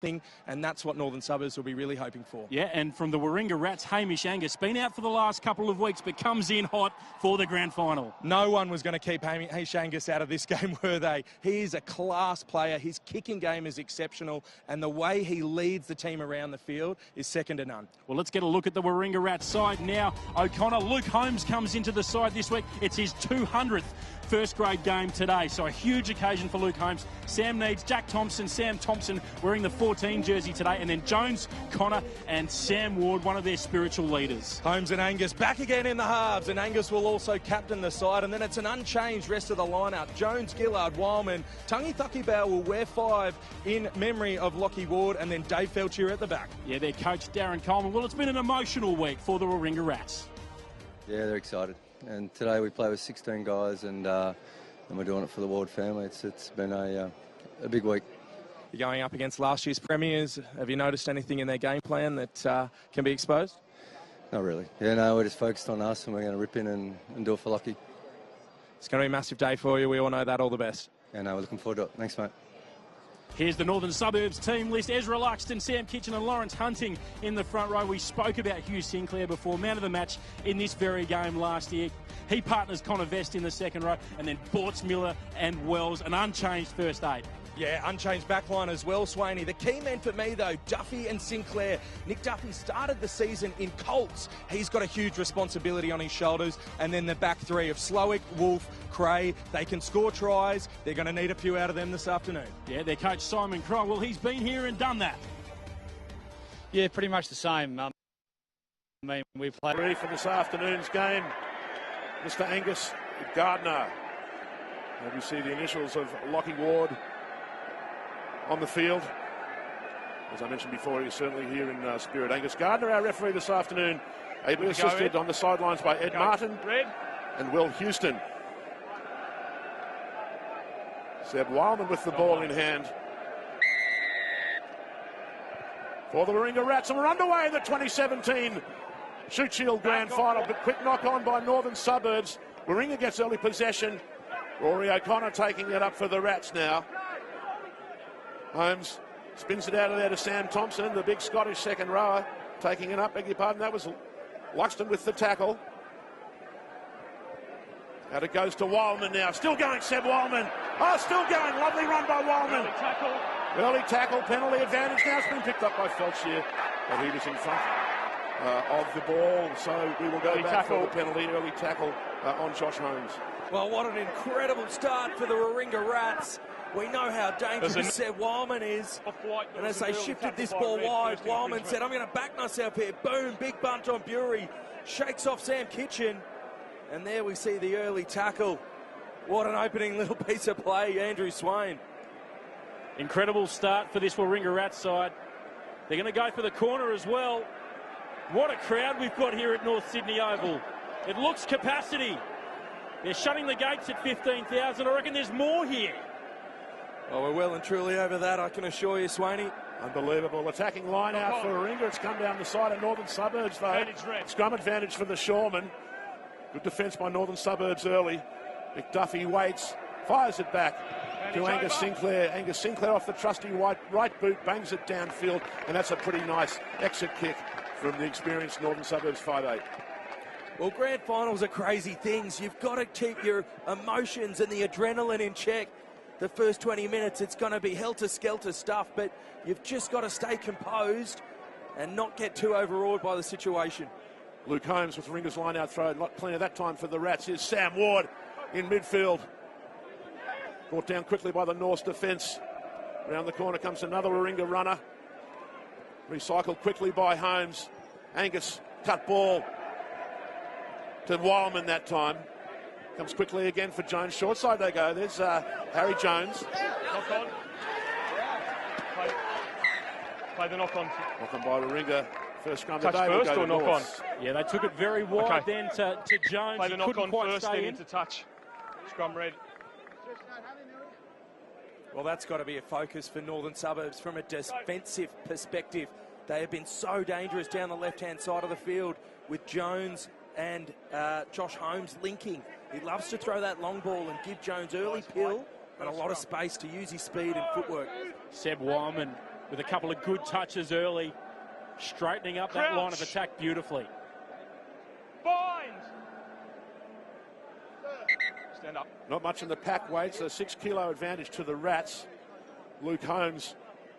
and that's what Northern Suburbs will be really hoping for. Yeah, and from the Warringah Rats, Hamish Angus, been out for the last couple of weeks, but comes in hot for the grand final. No one was going to keep Hamish Angus out of this game, were they? He is a class player. His kicking game is exceptional, and the way he leads the team around the field is second to none. Well, let's get a look at the Warringah Rats side now. O'Connor, Luke Holmes comes into the side this week. It's his 200th first grade game today, so a huge occasion for Luke Holmes. Sam Needs, Jack Thomson, Sam Thomson wearing the 14 jersey today, and then Jones, Connor and Sam Ward, one of their spiritual leaders. Holmes and Angus back again in the halves, and Angus will also captain the side, and then it's an unchanged rest of the lineup. Jones, Gillard, Wildman, Tungi Thukibau will wear 5 in memory of Lockie Ward, and then Dave Felchier at the back. Yeah, their coach Darren Coleman. Well, it's been an emotional week for the Warringah Rats. Yeah, they're excited. And today we play with 16 guys, and we're doing it for the Ward family. It's been a big week. You're going up against last year's premiers. Have you noticed anything in their game plan that can be exposed? Not really. Yeah, no, we're just focused on us, and we're going to rip in and do it for Lockie. It's going to be a massive day for you. We all know that. All the best. Yeah, no, we're looking forward to it. Thanks, mate. Here's the Northern Suburbs team list. Ezra Luxton, Sam Kitchen and Lawrence Hunting in the front row. We spoke about Hugh Sinclair before, man of the match in this very game last year. He partners Connor Vest in the second row, and then Bortz, Miller and Wells, an unchanged first 8. Yeah, unchanged backline as well, Swaney. The key men for me, though, Duffy and Sinclair. Nick Duffy started the season in Colts. He's got a huge responsibility on his shoulders. And then the back 3 of Slowick, Wolf, Cray. They can score tries. They're going to need a few out of them this afternoon. Yeah, their coach Simon Crow, well, he's been here and done that. Yeah, pretty much the same. I mean, we played... Ready for this afternoon's game, Mr. Angus Gardner. And we see the initials of Lockie Ward on the field. As I mentioned before, he's certainly here in spirit. Angus Gardner, our referee this afternoon, ably assisted on the sidelines by Ed Martin and Will Houston. Seb Wildman with the ball in hand for the Warringah Rats, and we're underway in the 2017 Shute Shield Grand Final, but quick knock on by Northern Suburbs. Warringah gets early possession. Rory O'Connor taking it up for the Rats now. Holmes spins it out of there to Sam Thomson, the big Scottish second rower, taking it up, beg your pardon, that was Luxton with the tackle. Out it goes to Wildman now, still going Seb Wildman. Oh, still going, lovely run by Wildman. Early tackle, penalty advantage, now it's been picked up by Felchier, but he was in front of the ball, so we will go back for the penalty, early tackle on Josh Holmes. Well, what an incredible start for the Warringah Rats. We know how dangerous Seb Wildman is. And as they shifted this ball wide, Wildman said, I'm going to back myself here. Boom, big bunch on Bury. Shakes off Sam Kitchen. And there we see the early tackle. What an opening little piece of play, Andrew Swain. Incredible start for this Warringah Rats side. They're going to go for the corner as well. What a crowd we've got here at North Sydney Oval. It looks capacity. They're shutting the gates at 15,000. I reckon there's more here. Well, we're well and truly over that, I can assure you, Swaney. Unbelievable attacking line out for Warringah. It's come down the side of Northern Suburbs, though. Scrum advantage for the Shoremen. Good defence by Northern Suburbs early. McDuffie waits, fires it back to Angus Sinclair. Angus Sinclair off the trusty right boot, bangs it downfield, and that's a pretty nice exit kick from the experienced Northern Suburbs 5'8". Well, grand finals are crazy things. You've got to keep your emotions and the adrenaline in check. The first 20 minutes, it's going to be helter-skelter stuff, but you've just got to stay composed and not get too overawed by the situation. Luke Holmes with Warringah's line-out throw. Not plenty of that time for the Rats. Here's Sam Ward in midfield. Brought down quickly by the North's defence. Around the corner comes another Warringah runner. Recycled quickly by Holmes. Angus, cut ball to Wildman that time. Comes quickly again for Jones. Short side they go. There's Harry Jones. Knock on. Play the knock on. Knock on by Warringah. First scrum touch today. First or knock on? Yeah, they took it very wide then to Jones. Play the knock on first, then in. into touch. Scrum red. Well, that's got to be a focus for Northern Suburbs from a defensive perspective. They have been so dangerous down the left-hand side of the field with Jones and Josh Holmes linking. He loves to throw that long ball and give Jones early pill and a lot of space to use his speed and footwork. Seb Wildman with a couple of good touches early, straightening up that line of attack beautifully. Bind. Stand up. Not much in the pack weights, a 6 kilo advantage to the Rats. Luke Holmes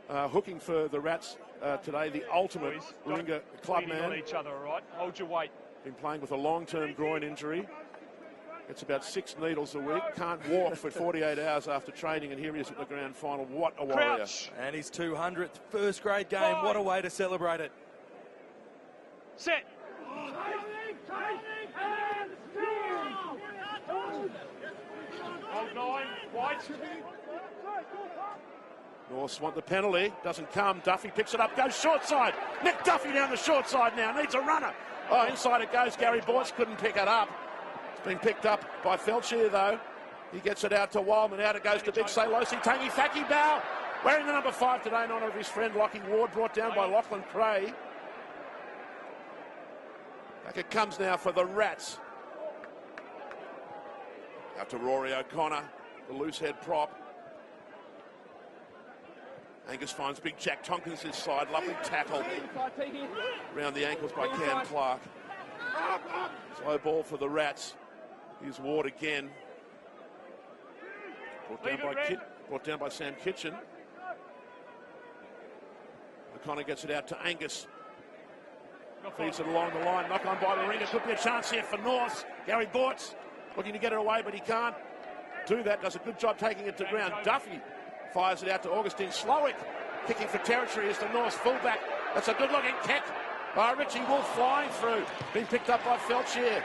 hooking for the Rats today, the ultimate Warringah club man. On each other, all right? Hold your weight. Been playing with a long-term groin injury. It's about 6 needles a week. Can't walk for 48 hours after training, and here he is at the grand final. What a warrior. Crouch. And his 200th first grade game. What a way to celebrate it. Set. Hold 9. White. Norths want the penalty. Doesn't come. Duffy picks it up. Goes short side. Nick Duffy down the short side now. Needs a runner. Oh, inside it goes. Gary Bortz couldn't pick it up. It's been picked up by Felchier, though. He gets it out to Wildman. Out it goes to Big Salosi. Tangi Thaki Bow. Wearing the number 5 today in honour of his friend Lockie Ward. Brought down by Lachlan Cray. Back it comes now for the Rats. Out to Rory O'Connor. The loose head prop. Angus finds big Jack Tompkins his side. Lovely tackle. Around the ankles by Cam Clark. Slow ball for the Rats. Here's Ward again. Brought down by Sam Kitchen. O'Connor gets it out to Angus. Feeds it along the line. Knock on by Warringah. Could be a chance here for North. Gary Bortz looking to get it away, but he can't do that. Does a good job taking it to ground. Duffy fires it out to Augustine Slowick. Kicking for territory is the North's fullback. That's a good-looking kick by Richie Wolf flying through. Been picked up by Felchier,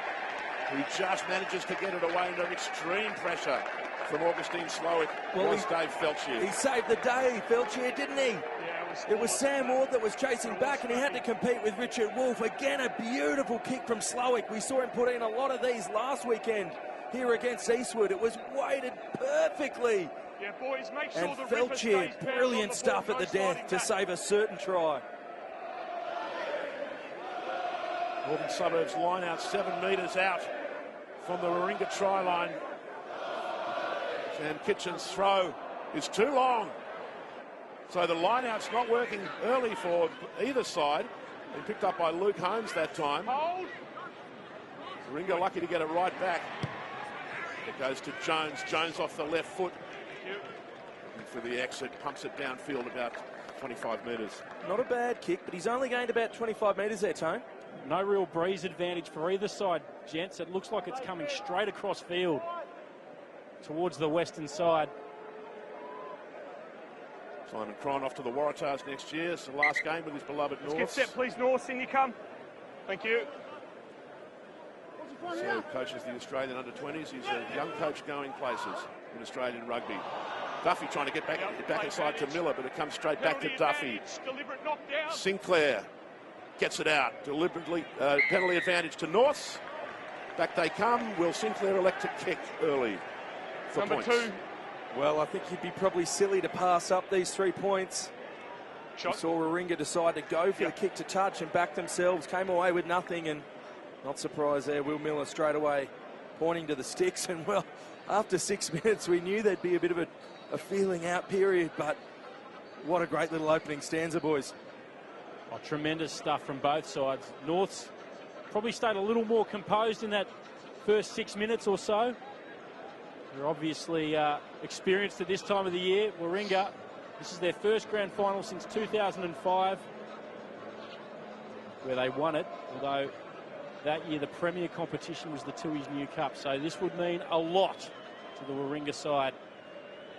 who just manages to get it away under extreme pressure from Augustine Slowick. Well, Dave Felchier. He saved the day, Felchier, didn't he? Yeah, it was Sam Ward that was chasing back, and he had to compete with Richard Wolf. Again, a beautiful kick from Slowick. We saw him put in a lot of these last weekend here against Eastwood. It was weighted perfectly. Yeah, boys, make sure and the Felchier, brilliant stuff at the death to save a certain try. Northern Suburbs line out 7 metres out from the Warringah try line. Sam Kitchen's throw is too long. So the line-out's not working early for either side. Been picked up by Luke Holmes that time. Hold. Warringah lucky to get it right back. It goes to Jones. Jones off the left foot. Looking for the exit. Pumps it downfield about 25 metres. Not a bad kick, but he's only gained about 25 metres there, Tone. No real breeze advantage for either side, gents. It looks like it's coming straight across field towards the western side. Simon Cron off to the Waratahs next year. It's the last game with his beloved North. Get set, please, North. In you come. Thank you. So coaches the Australian under-20s. He's a young coach going places in Australian rugby. Duffy trying to get back inside to Miller, but it comes straight back to Duffy. Deliberate knockdown. Sinclair gets it out. Deliberately penalty advantage to North. Back they come. Will Sinclair elect to kick early for Number points? 2. Well, I think he'd be probably silly to pass up these 3 points. Shot. We saw Warringah decide to go for the kick to touch and back themselves. Came away with nothing, and not surprised there. Will Miller straight away pointing to the sticks. And, well, after 6 minutes, we knew there'd be a bit of a feeling out period, but what a great little opening stanza, boys. Oh, tremendous stuff from both sides. North's probably stayed a little more composed in that first 6 minutes or so. They're obviously experienced at this time of the year. Warringah, this is their first grand final since 2005, where they won it, although that year the premier competition was the Tooheys New Cup. So this would mean a lot to the Warringah side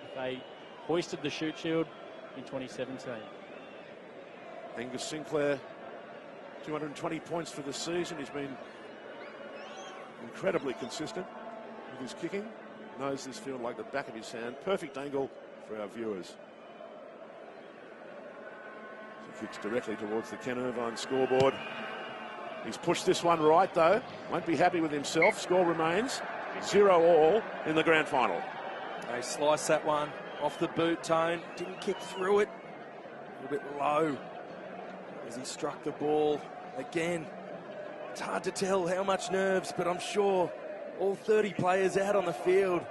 if they hoisted the Shute Shield in 2017. Angus Sinclair, 220 points for the season. He's been incredibly consistent with his kicking. Knows this field like the back of his hand. Perfect angle for our viewers. He kicks directly towards the Ken Irvine scoreboard. He's pushed this one right, though. Won't be happy with himself. Score remains 0-all in the grand final. They sliced that one off the boot, Tone. Didn't kick through it. A little bit low as he struck the ball again. It's hard to tell how much nerves, but I'm sure all 30 players out on the field,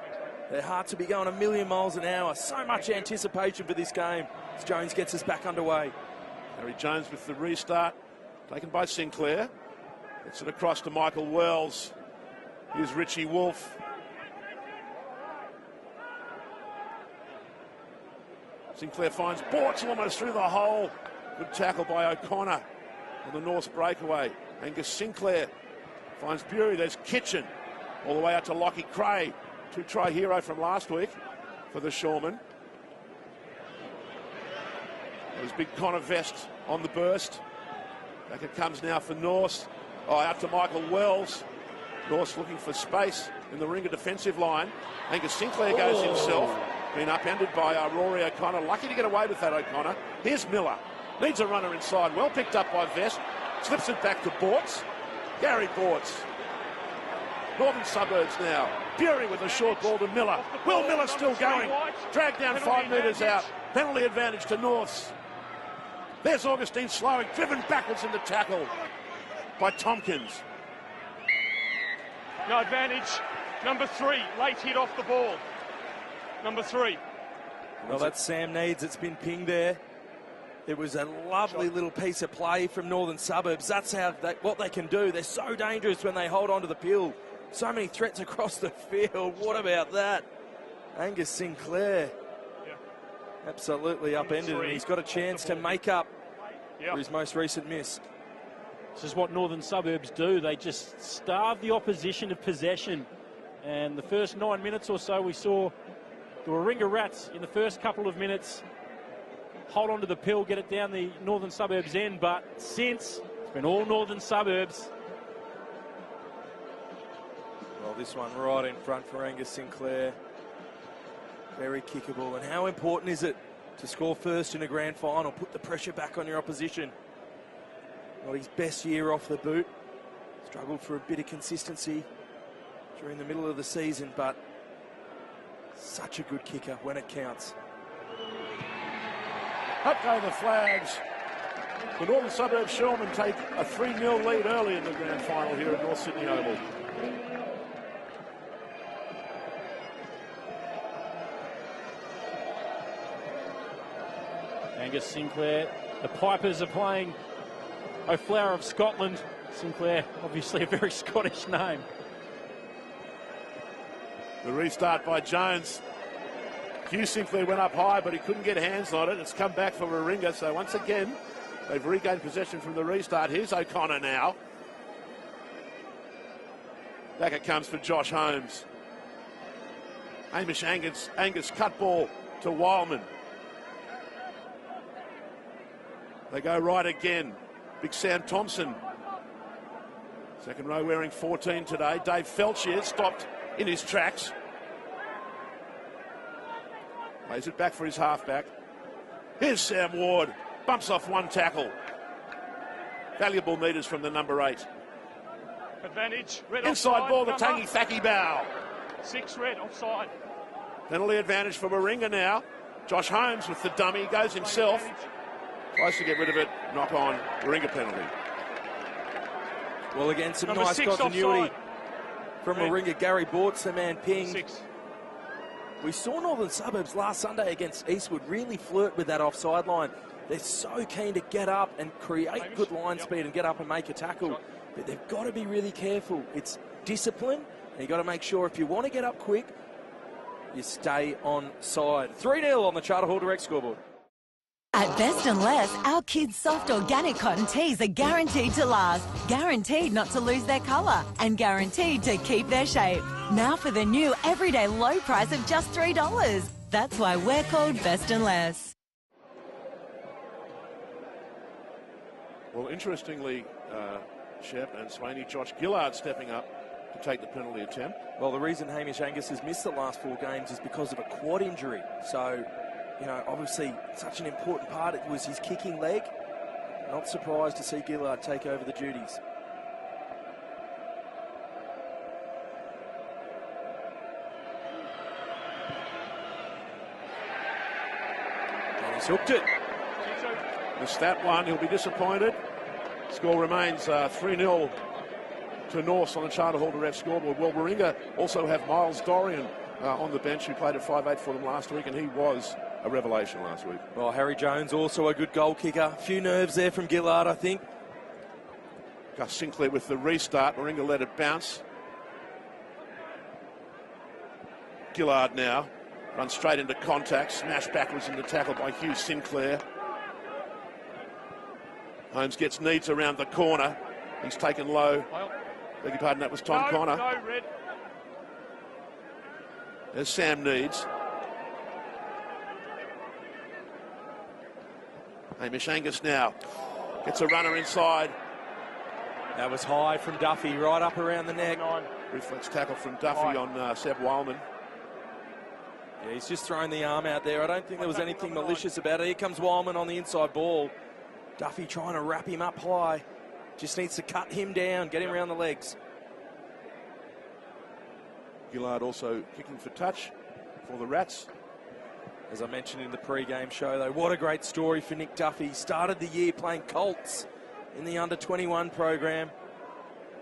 their hearts will be going a million miles an hour. So much anticipation for this game. as Jones gets us back underway. Harry Jones with the restart, taken by Sinclair. Gets it across to Michael Wells. Here's Richie Wolf. Sinclair finds Bortz almost through the hole. Good tackle by O'Connor on the North's breakaway. Angus Sinclair finds Bury. There's Kitchen all the way out to Lockie Cray. 2-try hero from last week for the Shoremen. There's big Connor Vest on the burst. Back it comes now for North. Oh, out to Michael Wells. North looking for space in the Ringer defensive line. Angus Sinclair goes himself. Been upended by Rory O'Connor. Lucky to get away with that, O'Connor. Here's Miller. Needs a runner inside. Well picked up by Vest. Slips it back to Bortz. Gary Bortz. Northern Suburbs now. Bury with a short ball to Miller. Will Miller still going. Dragged down 5 metres out. Penalty advantage to Norths. There's Augustine Slowing. Driven backwards in the tackle by Tompkins. No advantage. Number 3, late hit off the ball. Number 3. Well, that's Sam Needs. It's been pinged there. It was a lovely little piece of play from Northern Suburbs. That's how what they can do. They're so dangerous when they hold on to the pill. So many threats across the field. What about that? Angus Sinclair. Yeah. Absolutely upended, and he's got a chance to make up for his most recent miss. This is what Northern Suburbs do. They just starve the opposition of possession. And the first 9 minutes or so, we saw the Warringah Rats in the first couple of minutes hold on to the pill, get it down the Northern Suburbs end. But since, it's been all Northern Suburbs. Well, this one right in front for Angus Sinclair. Very kickable. And how important is it to score first in a grand final? Put the pressure back on your opposition. Not his best year off the boot. Struggled for a bit of consistency during the middle of the season, but such a good kicker when it counts. Up go the flags. The Northern Suburbs Shoremen take a 3-0 lead early in the grand final here at North Sydney Oval. Angus Sinclair. The Pipers are playing O'Flower of Scotland. Sinclair, obviously a very Scottish name. The restart by Jones. Hugh Sinclair went up high, but he couldn't get hands on it. It's come back for Warringah, so once again, they've regained possession from the restart. Here's O'Connor now. Back it comes for Josh Holmes. Hamish Angus cut ball to Wildman. They go right again. Big Sam Thomson. Second row wearing 14 today. Dave Felchier stopped in his tracks. Plays it back for his halfback. Here's Sam Ward. Bumps off one tackle. Valuable metres from the number 8. Advantage. Red Inside offside, ball to Tangi Thaki-Bow. 6 red offside. Penalty advantage for Warringah now. Josh Holmes with the dummy. Goes himself. Tries to get rid of it. Knock on. Warringah penalty. Well, again, some Number nice 6 continuity offside. from Warringah. Gary Bortz, the man pinged. 6. We saw Northern Suburbs last Sunday against Eastwood really flirt with that offside line. They're so keen to get up and create good line speed and get up and make a tackle. But they've got to be really careful. It's discipline, and you've got to make sure if you want to get up quick, you stay on side. 3-0 on the Charter Hall Direct scoreboard. At Best and Less, our kids' soft organic cotton tees are guaranteed to last, guaranteed not to lose their colour, and guaranteed to keep their shape. Now for the new everyday low price of just $3. That's why we're called Best and Less. Well, interestingly, Shep and Swaney, Josh Gillard stepping up to take the penalty attempt. Well, the reason Hamish Angus has missed the last 4 games is because of a quad injury. So, you know, obviously such an important part. It was his kicking leg. Not surprised to see Gillard take over the duties. And he's hooked it. Missed that one. He'll be disappointed. Score remains 3-0 to North on the Charter Hall Direct scoreboard. Well, Warringah also have Miles Dorian on the bench, who played at 5'8" for them last week, and he was a revelation last week. Well, Harry Jones also a good goal kicker. A few nerves there from Gillard, I think. Gus Sinclair with the restart. Warringah let it bounce. Gillard now runs straight into contact, smashed backwards into tackle by Hugh Sinclair. Holmes gets Needs around the corner. He's taken low. Beg your pardon, that was Tom Connor. No, red. There's Sam Needs. Hamish Angus now gets a runner inside. That was high from Duffy, right up around the neck. Reflex tackle from Duffy on Seb Wildman. Yeah, he's just thrown the arm out there. I don't think there was anything malicious about it. Here comes Wildman on the inside ball. Duffy trying to wrap him up high. Just needs to cut him down, get him around the legs. Gillard also kicking for touch for the Rats. As I mentioned in the pre-game show, though, what a great story for Nick Duffy. He started the year playing Colts in the under-21 program.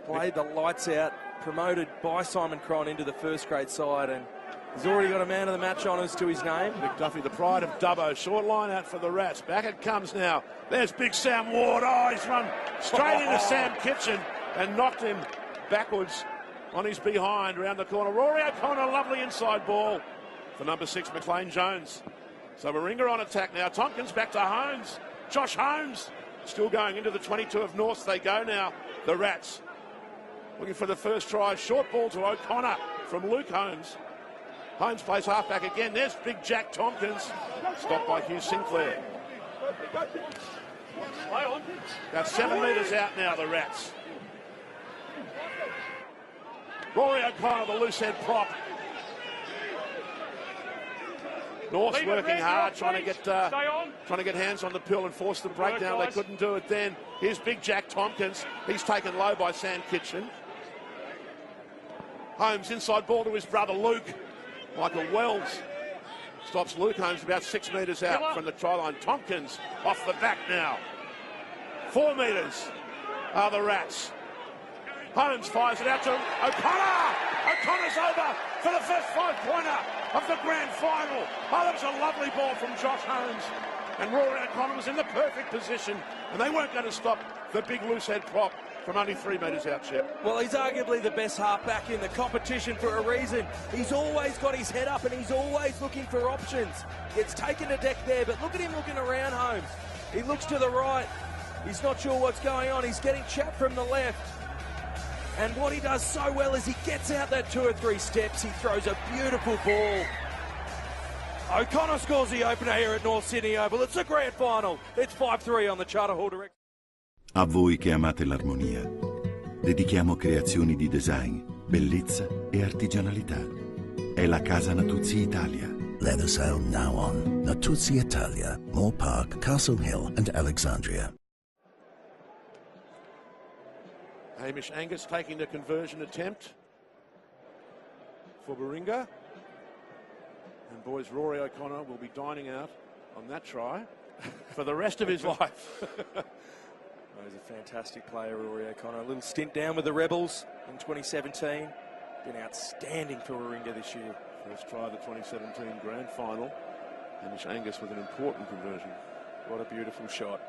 Played the lights out, promoted by Simon Cron into the first grade side, and he's already got a man of the match honours to his name. Nick Duffy, the pride of Dubbo. Short line out for the Rats. Back it comes now. There's big Sam Ward. Oh, he's run straight into Sam Kitchen and knocked him backwards on his behind around the corner. Rory O'Connor, lovely inside ball for number 6, McLean Jones. So Warringah on attack now. Tompkins back to Holmes. Josh Holmes still going into the 22 of Norths. They go now. The Rats looking for the first try. Short ball to O'Connor from Luke Holmes. Holmes plays halfback again. There's big Jack Tompkins. Stopped by Hugh Sinclair. About 7 metres out now, the Rats. Rory O'Connor, the loose head prop. North's working hard, trying to get hands on the pill and force the breakdown. They couldn't do it then. Here's big Jack Tompkins. He's taken low by Sam Kitchen. Holmes inside ball to his brother Luke. Michael Wells stops Luke Holmes about 6 metres out from the try line. Tompkins off the back now. 4 metres are the Rats. Holmes fires it out to O'Connor. O'Connor's over for the first 5-pointer of the grand final. Oh, that was a lovely ball from Josh Holmes. And Rory O'Connor was in the perfect position. And they weren't going to stop the big loose head prop from only 3 metres out, Shep. Well, he's arguably the best halfback in the competition for a reason. He's always got his head up and he's always looking for options. Gets taken to deck there, but look at him looking around, Holmes. He looks to the right. He's not sure what's going on. He's getting chapped from the left. And what he does so well is he gets out that 2 or 3 steps. He throws a beautiful ball. O'Connor scores the opener here at North Sydney Oval. It's a grand final. It's 5-3 on the Charter Hall Direct. A voi che amate l'armonia, dedichiamo creazioni di design, bellezza e artigianalità. È la Casa Natuzzi Italia. Leather sale now on Natuzzi Italia, Moore Park, Castle Hill and Alexandria. Hamish Angus taking the conversion attempt for Warringah. And boys, Rory O'Connor will be dining out on that try for the rest of his life. Oh, he's a fantastic player, Rory O'Connor. A little stint down with the Rebels in 2017. Been outstanding for Warringah this year. First try of the 2017 grand final. Hamish Angus with an important conversion. What a beautiful shot.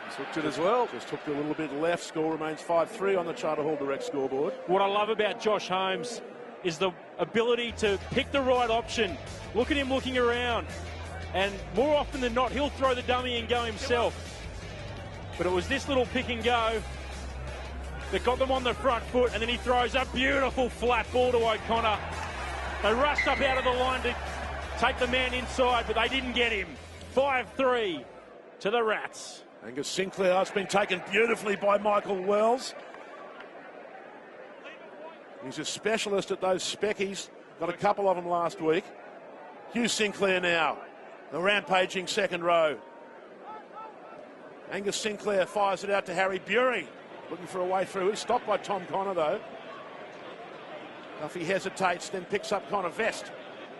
He's hooked it as well. Just hooked it a little bit left. Score remains 5-3 on the Charter Hall Direct scoreboard. What I love about Josh Holmes is the ability to pick the right option. Look at him looking around. And more often than not, he'll throw the dummy and go himself. But it was this little pick and go that got them on the front foot, and then he throws a beautiful flat ball to O'Connor. They rushed up out of the line to take the man inside, but they didn't get him. 5-3 to the Rats. Angus Sinclair, it's been taken beautifully by Michael Wells. He's a specialist at those speckies. Got a couple of them last week. Hugh Sinclair now, the rampaging second row. Angus Sinclair fires it out to Harry Bury, looking for a way through. He's stopped by Tom Connor, though. Duffy hesitates, then picks up Connor Vest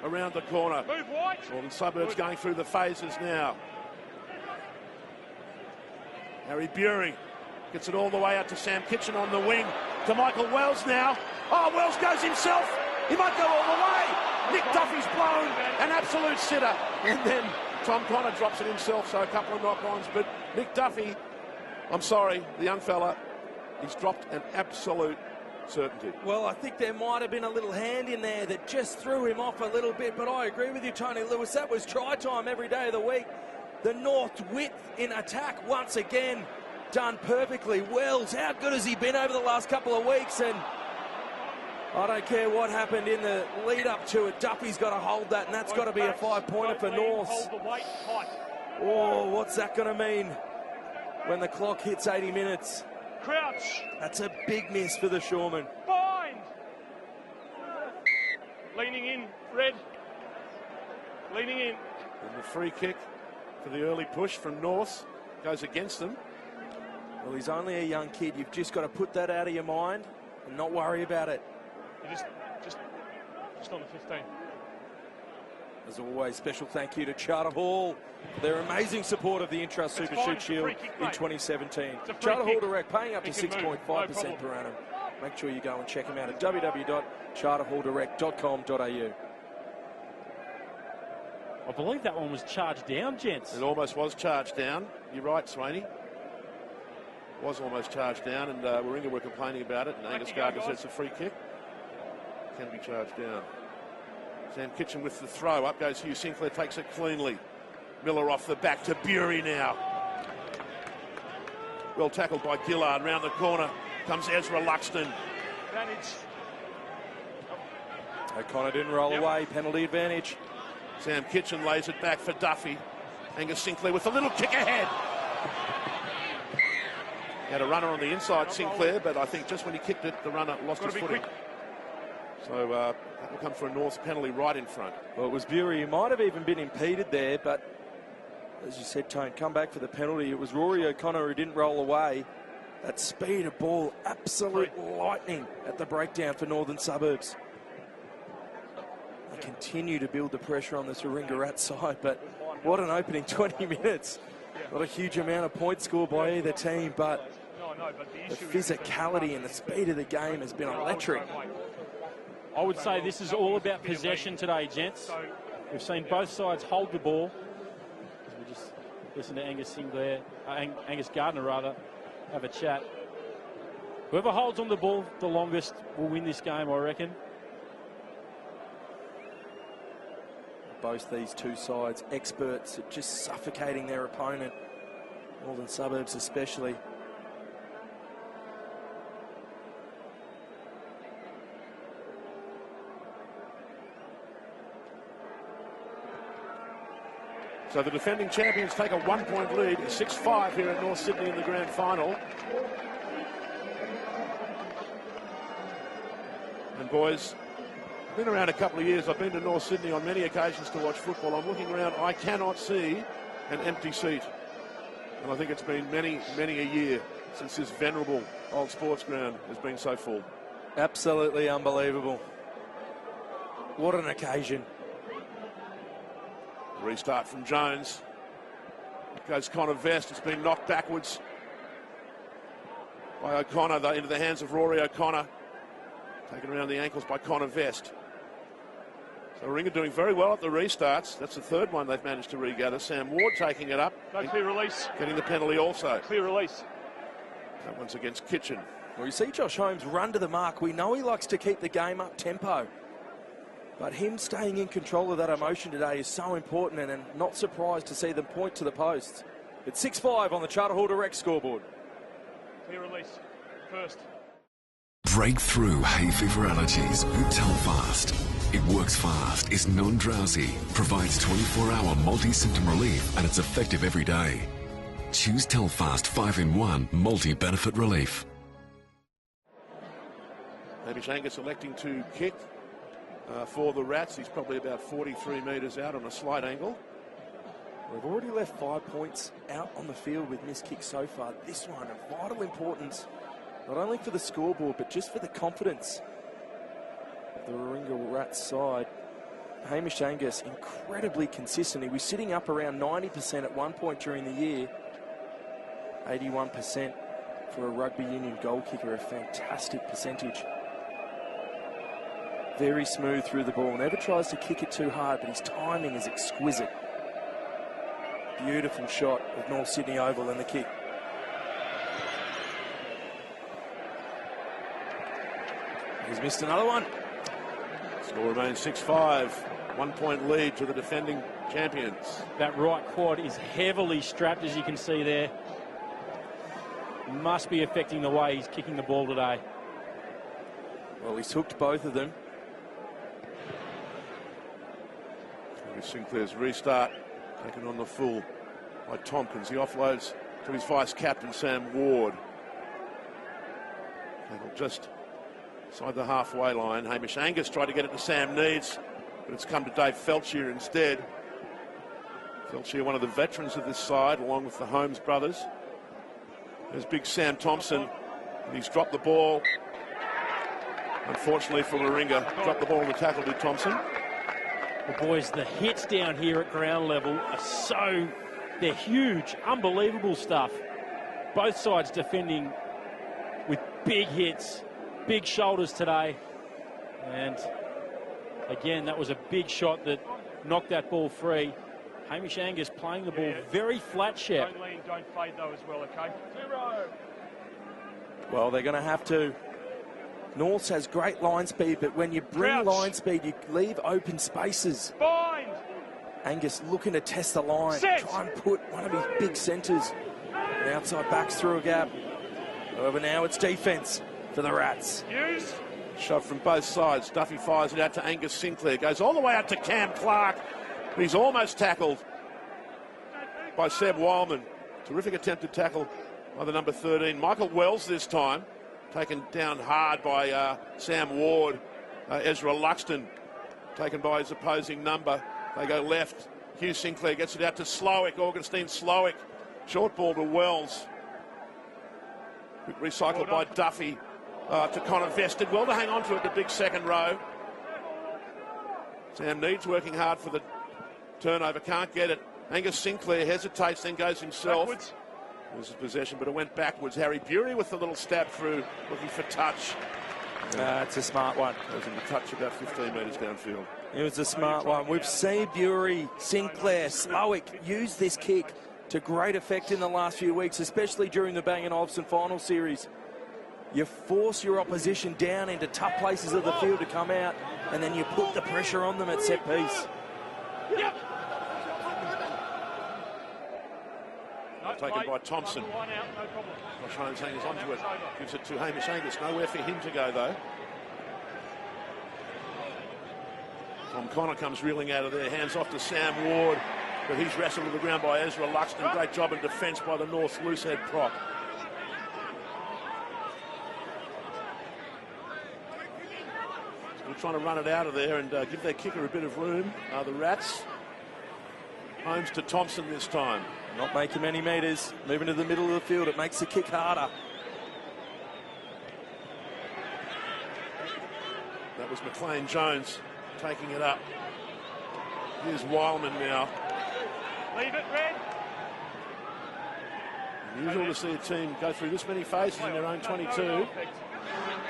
around the corner. Move wide. Northern Suburbs going through the phases now. Harry Bury gets it all the way out to Sam Kitchen on the wing. to Michael Wells now. Oh, Wells goes himself. He might go all the way. Nick Duffy's blown an absolute sitter. And then Tom Connor drops it himself, so a couple of knock-ons. But Nick Duffy, I'm sorry, the young fella, he's dropped an absolute certainty. Well, I think there might have been a little hand in there that just threw him off a little bit, but I agree with you, Tony Lewis. That was try time every day of the week. The North width in attack once again done perfectly. Wells, how good has he been over the last couple of weeks? And I don't care what happened in the lead up to it. Duffy's got to hold that, and that's got to be a 5-pointer for North. Oh, what's that going to mean when the clock hits 80 minutes? Crouch. That's a big miss for the Shoreman. Bind. Leaning in, Red. Leaning in. And the free kick for the early push from North goes against them. Well, he's only a young kid. You've just got to put that out of your mind and not worry about it. You just on the 15. As always, special thank you to Charter Hall for their amazing support of the Intrust Super Shoot Shield in 2017. Charter Hall Direct, paying up to 6.5% per annum. Make sure you go and check them out at www.charterhalldirect.com.au. I believe that one was charged down, gents. It almost was charged down. You're right, Swaney. Was almost charged down, and Warringah were complaining about it, and Angus Gardner says it's a free kick. Can be charged down. Sam Kitchen with the throw. Up goes Hugh Sinclair, takes it cleanly. Miller off the back to Bury now. Well tackled by Gillard. Round the corner comes Ezra Luxton. O'Connor didn't roll away. Penalty advantage. Sam Kitchen lays it back for Duffy. Angus Sinclair with a little kick ahead. He had a runner on the inside, Sinclair, but I think just when he kicked it, the runner lost his footing. So that will come for a North penalty right in front. Well, it was Bury. He might have even been impeded there, but as you said, Tone, come back for the penalty. It was Rory O'Connor who didn't roll away. That speed of ball, absolute lightning at the breakdown for Northern Suburbs. They continue to build the pressure on the Warringah Rats side, but what an opening 20 minutes. Not a huge amount of points scored by either team, but the physicality and the speed of the game has been electric. I would say this is all about possession today, gents. We've seen both sides hold the ball. We just listen to Angus Gardner rather, have a chat. Whoever holds on the ball the longest will win this game, I reckon. Both these two sides, experts at just suffocating their opponent. Northern Suburbs especially. So the defending champions take a 1-point lead, 6-5 here at North Sydney in the grand final. And boys, I've been around a couple of years. I've been to North Sydney on many occasions to watch football. I'm looking around, I cannot see an empty seat. And I think it's been many, many a year since this venerable old sports ground has been so full. Absolutely unbelievable. What an occasion. Restart from Jones. Goes Connor Vest. It's been knocked backwards by O'Connor, into the hands of Rory O'Connor. Taken around the ankles by Connor Vest. So Warringah doing very well at the restarts. That's the third one they've managed to regather. Sam Ward taking it up. No clear release. Getting the penalty also. Clear release. That one's against Kitchen. Well, you see Josh Holmes run to the mark. We know he likes to keep the game up tempo. But him staying in control of that emotion today is so important, and I'm not surprised to see them point to the posts. It's 6-5 on the Charter Hall Direct scoreboard. Clear release. First. Breakthrough hay fever allergies with Telfast. It works fast, is non-drowsy, provides 24-hour multi-symptom relief, and it's effective every day. Choose Telfast 5-in-1 multi-benefit relief. Hamish Angus electing to kick for the Rats. He's probably about 43 metres out on a slight angle. We've already left 5 points out on the field with missed kicks so far. This one of vital importance, not only for the scoreboard, but just for the confidence of the Warringah Rats side. Hamish Angus, incredibly consistent. He was sitting up around 90% at one point during the year. 81% For a rugby union goal kicker, a fantastic percentage. Very smooth through the ball. Never tries to kick it too hard, but his timing is exquisite. Beautiful shot of North Sydney Oval in the kick. He's missed another one. Score remains 6-5. 1 point lead to the defending champions. That right quad is heavily strapped, as you can see there. Must be affecting the way he's kicking the ball today. Well, he's hooked both of them. Sinclair's restart taken on the full by Tompkins. He offloads to his vice-captain, Sam Ward. Just inside the halfway line. Hamish Angus tried to get it to Sam Needs, but it's come to Dave Felchier instead. Felchier, one of the veterans of this side, along with the Holmes brothers. There's big Sam Thomson, and he's dropped the ball. Unfortunately for Warringah, dropped the ball in the tackle to Thomson. Well, boys, the hits down here at ground level are they're huge, unbelievable stuff. Both sides defending with big hits, big shoulders today. And again, that was a big shot that knocked that ball free. Hamish Angus playing the ball very flat, Shep. Don't lean, don't fade though as well, okay? 0. Well, they're going to have to. Norths has great line speed, but when you bring line speed, you leave open spaces. Bind. Angus looking to test the line, Set. try and put one of his big centres and outside backs through a gap. However, now it's defence for the Rats. Use. Shove from both sides. Duffy fires it out to Angus Sinclair. Goes all the way out to Cam Clark. He's almost tackled by Seb Wildman. Terrific attempted tackle by the number 13. Michael Wells this time. Taken down hard by Sam Ward. Ezra Luxton taken by his opposing number. They go left. Hugh Sinclair gets it out to Slowick. Augustine Slowick. Short ball to Wells. Quick recycle by Duffy to Connor Vested. Well to hang on to it, the big second row. Sam Needs working hard for the turnover. Can't get it. Angus Sinclair hesitates, then goes himself. Backwards. Loses possession, but it went backwards. Harry Bury with the little stab through, looking for touch. It's a smart one. Goes into touch about 15 metres downfield. It was a smart one. We've seen Bury, Sinclair, Slowick use this kick to great effect in the last few weeks, especially during the Bang & Olufsen final series. You force your opposition down into tough places of the field to come out, and then you put the pressure on them at set piece. Yep. Taken by Thomson. Josh Holmes hangs onto it. Gives it to Hamish Angus. Nowhere for him to go, though. Tom Connor comes reeling out of there. Hands off to Sam Ward. But he's wrestled to the ground by Ezra Luxton. Great job in defence by the North loosehead prop. Still trying to run it out of there and give their kicker a bit of room. The Rats. Holmes to Thomson this time. Not making many metres, moving to the middle of the field. It makes the kick harder. That was McLean Jones taking it up. Here's Wildman now. Leave it, Red. Unusual to see a team go through this many phases in their own 22.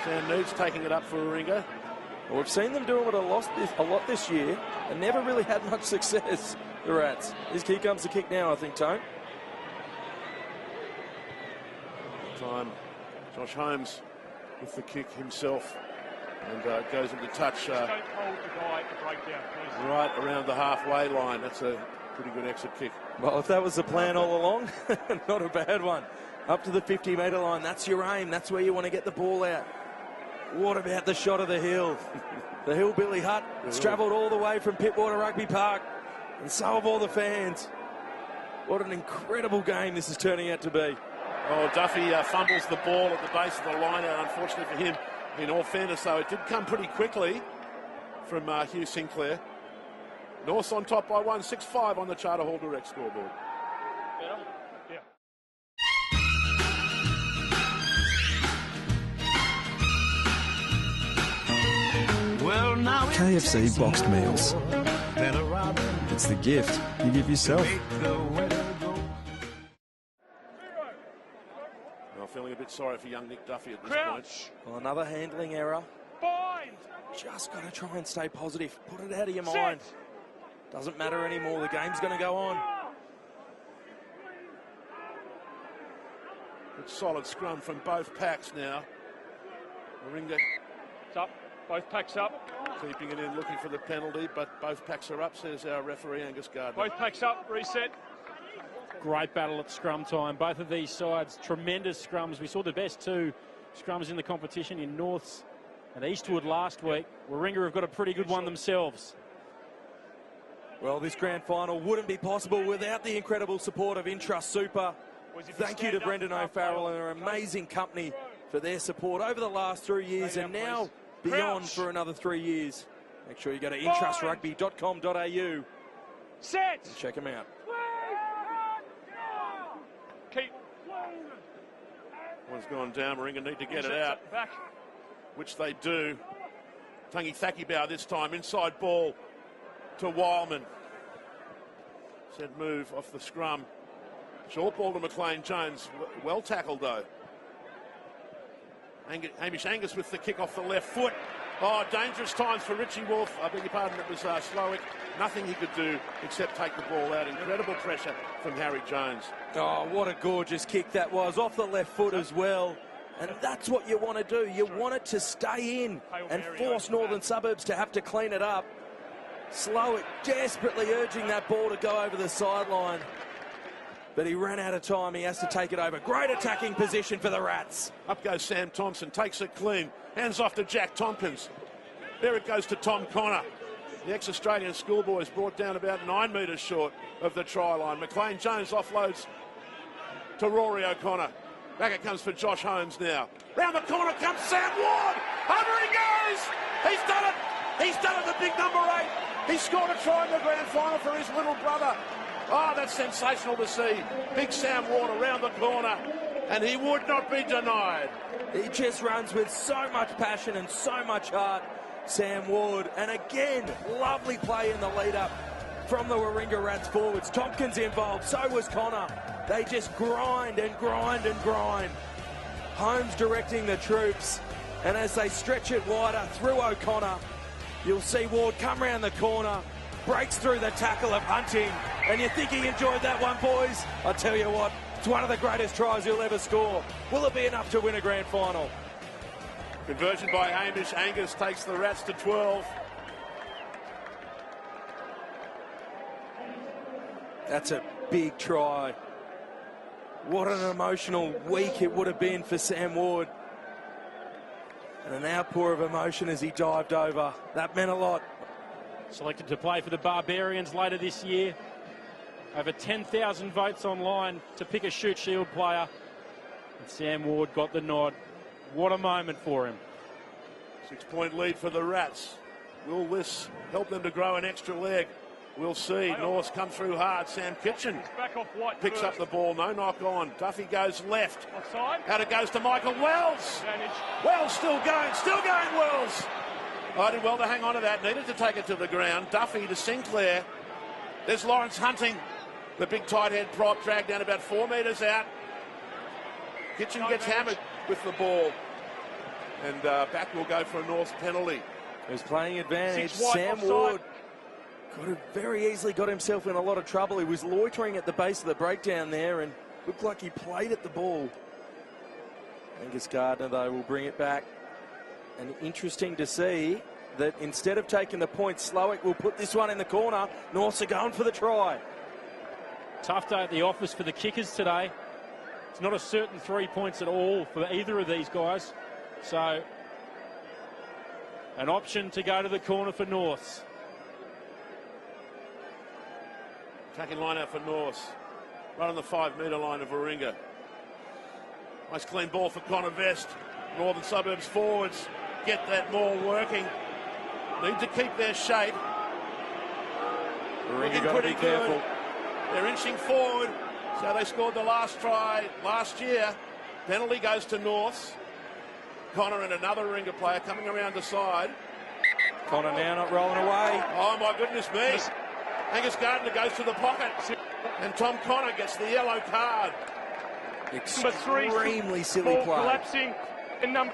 Sam Needs taking it up for Warringah. Well, we've seen them doing it a lot this year and never really had much success, the Rats. Here comes the kick now, I think, Tone. Time, Josh Holmes with the kick himself and goes into touch Don't hold the guy at the breakdown, please. right around the halfway line. That's a pretty good exit kick. Well, if that was the plan all along, not a bad one. Up to the 50-metre line, that's your aim. That's where you want to get the ball out. What about the shot of the hill? The Hillbilly Hut. It's travelled all the way from Pittwater Rugby Park, and so have all the fans. What an incredible game this is turning out to be. Oh, Duffy fumbles the ball at the base of the line out, unfortunately for him. In all fairness, though, it did come pretty quickly from Hugh Sinclair. North's on top by 1, 6-5 on the Charter Hall Direct scoreboard. Better? Yeah. KFC boxed meals. It's the gift you give yourself. Now feeling a bit sorry for young Nick Duffy at this point. Well, another handling error. Bind. Just got to try and stay positive. Put it out of your mind. Doesn't matter anymore. The game's going to go on. Good solid scrum from both packs now. Warringah. It's up. Both packs up. Keeping it in, looking for the penalty, but both packs are up, says our referee, Angus Gardner. Both packs up. Reset. Great battle at scrum time. Both of these sides, tremendous scrums. We saw the best two scrums in the competition in Norths and Eastwood last week. Warringah have got a pretty good one themselves. Well, this grand final wouldn't be possible without the incredible support of Intrust Super. Thank you to Brendan O'Farrell and their amazing company for their support over the last 3 years and now beyond for another 3 years. Make sure you go to intrustrugby.com.au. Set. And check them out. Keep. One's gone down. Warringah need to get it out, back, which they do. Tangi Thakibau this time. Inside ball to Wildman. Said move off the scrum. Short ball to McLean Jones. Well tackled though. Hamish Angus with the kick off the left foot. Oh, dangerous times for Richie Wolf. I beg your pardon, it was Slowick. Nothing he could do except take the ball out. Incredible pressure from Harry Jones. Oh, what a gorgeous kick that was. Off the left foot as well. And that's what you want to do. You want it to stay in and force Northern Suburbs to have to clean it up. Slowick desperately urging that ball to go over the sideline. But he ran out of time. He has to take it over. Great attacking position for the Rats. Up goes Sam Thomson. Takes it clean. Hands off to Jack Tompkins. There it goes to Tom Connor. The ex-Australian schoolboys brought down about 9 metres short of the try line. McLean Jones offloads to Rory O'Connor. Back it comes for Josh Holmes now. Round the corner comes Sam Ward. Over he goes. He's done it. He's done it, the big number 8. He scored a try in the grand final for his little brother. Oh, that's sensational to see. Big Sam Ward around the corner, and he would not be denied. He just runs with so much passion and so much heart, Sam Ward. And again, lovely play in the lead-up from the Warringah Rats forwards. Tompkins involved, so was Connor. They just grind and grind and grind. Holmes directing the troops, and as they stretch it wider through O'Connor, you'll see Ward come round the corner, breaks through the tackle of Hunting, and you think he enjoyed that one, boys? I tell you what, it's one of the greatest tries he'll ever score. Will it be enough to win a grand final? Conversion by Hamish Angus takes the Rats to 12. That's a big try. What an emotional week it would have been for Sam Ward. And an outpour of emotion as he dived over. That meant a lot. Selected to play for the Barbarians later this year. Over 10,000 votes online to pick a Shute Shield player. And Sam Ward got the nod. What a moment for him. 6-point lead for the Rats. Will this help them to grow an extra leg? We'll see. North's come through hard. Sam Kitchen picks up the ball. No knock on. Duffy goes left. Offside. Out it goes to Michael Wells. Wells still going Wells. I did well to hang on to that. Needed to take it to the ground. Duffy to Sinclair. There's Lawrence Hunting. The big tight head prop dragged down about 4 metres out. Kitchen gets hammered with the ball. And back will go for a North penalty. He's playing advantage. Sam Ward could have very easily got himself in a lot of trouble. He was loitering at the base of the breakdown there and looked like he played at the ball. Angus Gardner, though, will bring it back. And interesting to see that instead of taking the point, Slowick will put this one in the corner. Norths are going for the try. Tough day at the office for the kickers today. It's not a certain 3 points at all for either of these guys. So, an option to go to the corner for Norths. Attacking line out for Norths. Right on the 5-metre line of Warringah. Nice clean ball for Connor Vest. Northern Suburbs forwards get that maul working. Need to keep their shape. Looking pretty good. Careful. They're inching forward. So they scored the last try last year. Penalty goes to Norths. Connor and another Warringah player coming around the side. Connor now not rolling away. Oh my goodness me. Angus Gardner goes to the pocket. And Tom Connor gets the yellow card. Extremely silly ball play. Collapsing. And number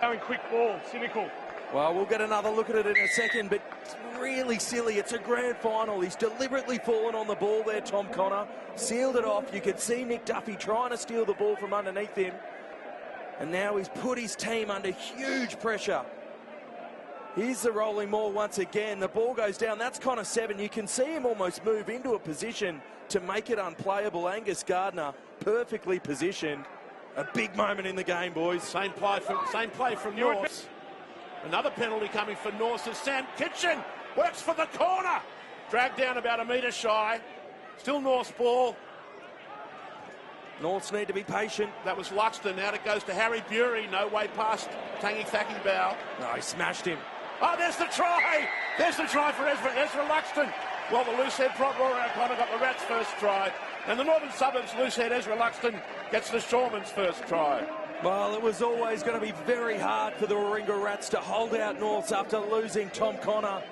going quick ball. Cynical. Well, we'll get another look at it in a second, but it's really silly. It's a grand final. He's deliberately fallen on the ball there, Tom Connor. Sealed it off. You could see Nick Duffy trying to steal the ball from underneath him. And now he's put his team under huge pressure. Here's the rolling maul once again. The ball goes down. That's Connor 7. You can see him almost move into a position to make it unplayable. Angus Gardner perfectly positioned. A big moment in the game, boys. Same play from North. Another penalty coming for North as Sam Kitchen works for the corner. Dragged down about a metre shy. Still North's ball. Norths need to be patient. That was Luxton. Out it goes to Harry Bury. No way past Tangi Thakibau. No, he smashed him. Oh, there's the try. There's the try for Ezra Luxton. Well, the loose head prop Rory O'Connor got the Rats' first try. And the Northern Suburbs loose head Ezra Luxton gets the Shoreman's first try. Well, it was always going to be very hard for the Warringah Rats to hold out Norths after losing Tom Connor.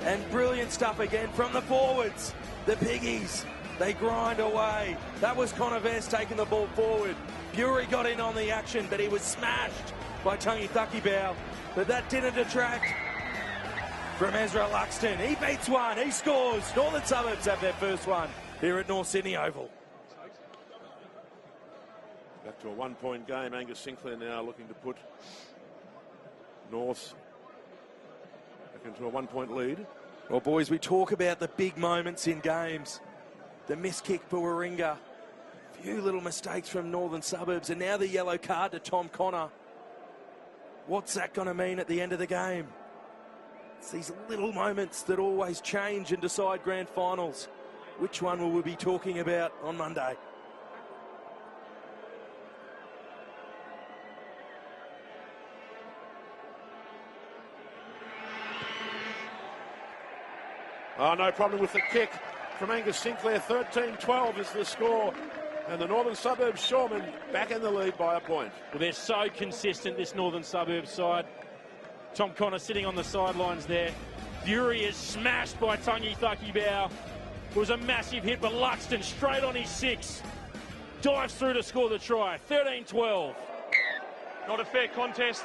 And brilliant stuff again from the forwards. The Piggies, they grind away. That was Connor Vest taking the ball forward. Bury got in on the action, but he was smashed by Tangi Thakibau. But that didn't detract from Ezra Luxton. He beats one, he scores. Northern Suburbs have their first one here at North Sydney Oval. Back to a one-point game. Angus Sinclair now looking to put North back into a one-point lead. Well, boys, we talk about the big moments in games. The missed kick for Warringah. A few little mistakes from Northern Suburbs, and now the yellow card to Tom Connor. What's that going to mean at the end of the game? It's these little moments that always change and decide grand finals. Which one will we be talking about on Monday? Oh, no problem with the kick from Angus Sinclair. 13-12 is the score. And the Northern Suburbs Shoremen back in the lead by a point. Well, they're so consistent, this Northern Suburbs side. Tom Connor sitting on the sidelines there. Bury is smashed by Tangi Thakibau. It was a massive hit, but Luxton straight on his 6. Dives through to score the try. 13-12. Not a fair contest.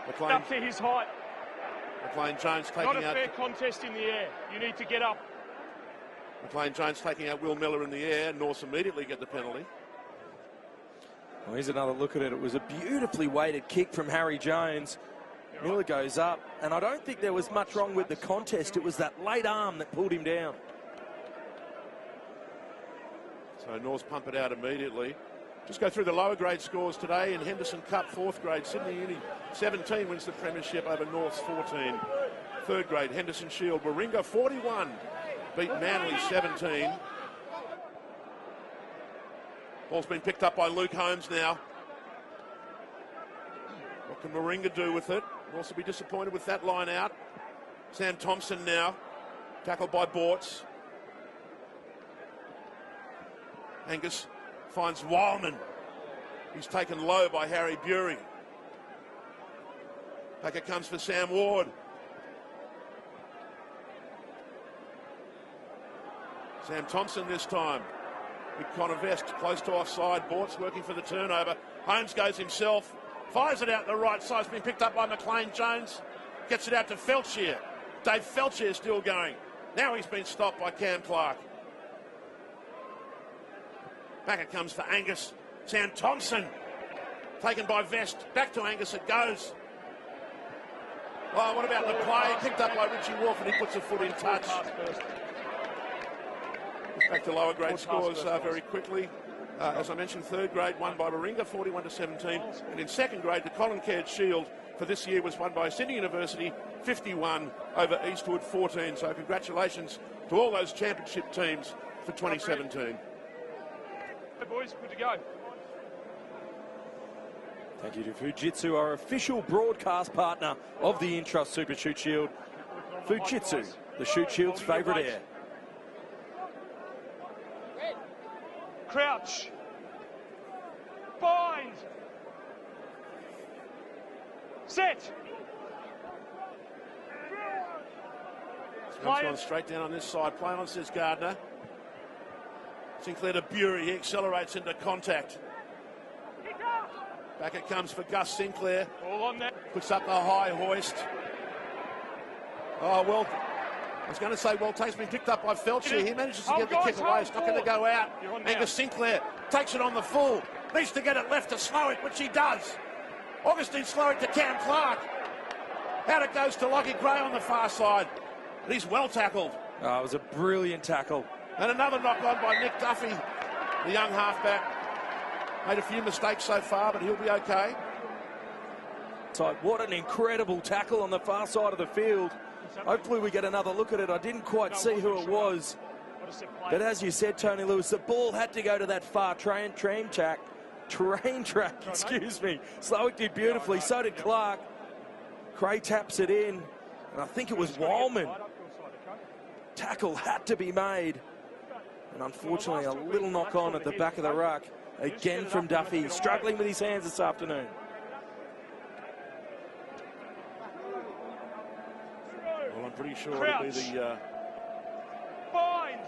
McLean, up to his height. McLean Jones taking out... Not a fair contest in the air. You need to get up. McLean Jones taking out Will Miller in the air. North immediately get the penalty. Well, here's another look at it. It was a beautifully weighted kick from Harry Jones. Miller goes up, and I don't think there was much wrong with the contest. It was that late arm that pulled him down. So North pump it out immediately. Just go through the lower grade scores today. In Henderson Cup, 4th grade, Sydney Uni 17 wins the premiership over North's 14. 3rd grade, Henderson Shield, Warringah 41. Beat Manly 17. Ball's been picked up by Luke Holmes now. What can Warringah do with it? Also be disappointed with that line out. Sam Thomson now, tackled by Bortz. Angus finds Wildman. He's taken low by Harry Bury. Back it comes for Sam Ward. Sam Thomson this time. With Connor Vest close to offside. Bortz working for the turnover. Holmes goes himself. Fires it out the right side. It's been picked up by McLean Jones. Gets it out to Felchier. Dave Felchier still going. Now he's been stopped by Cam Clark. Back it comes for Angus. Sam Thomson. Taken by Vest. Back to Angus it goes. Well, what about the play? Picked up by Richie Wolf and he puts a foot in touch. Back to lower grade scores very quickly. As I mentioned, 3rd grade won by Warringah 41-17, and in 2nd grade the Colin Caird Shield for this year was won by Sydney University 51 over Eastwood 14. So congratulations to all those championship teams for 2017. Hey boys, good to go. Thank you to Fujitsu, our official broadcast partner of the Intrust Super Shute Shield. Fujitsu, the Shute Shield's favourite air. Crouch. Bind. Set. Scrum's gone straight down on this side. Play on, says Gardner. Sinclair to Bury. He accelerates into contact. Back it comes for Gus Sinclair. All on that. Puts up the high hoist. Oh, well, I was going to say, well, Tate's been picked up by Felcher. He manages to get the kick away. It's not going to go out. Angus Sinclair takes it on the full. Needs to get it left to Slowick, which he does. Augustine Slowick to Cam Clark. Out it goes to Lockie Gray on the far side. And he's well tackled. Oh, it was a brilliant tackle. And another knock on by Nick Duffy, the young halfback. Made a few mistakes so far, but he'll be okay. So what an incredible tackle on the far side of the field. Hopefully we get another look at it. I didn't quite see who it was. But as you said, Tony Lewis, the ball had to go to that far train track, excuse me. Slowick did beautifully, so did Clark. Gray taps it in, and I think it was Wildman. Tackle had to be made. And unfortunately, a little knock on at the back of the ruck. Again from Duffy, struggling with his hands this afternoon. Well, I'm pretty sure it'll be the... Bind!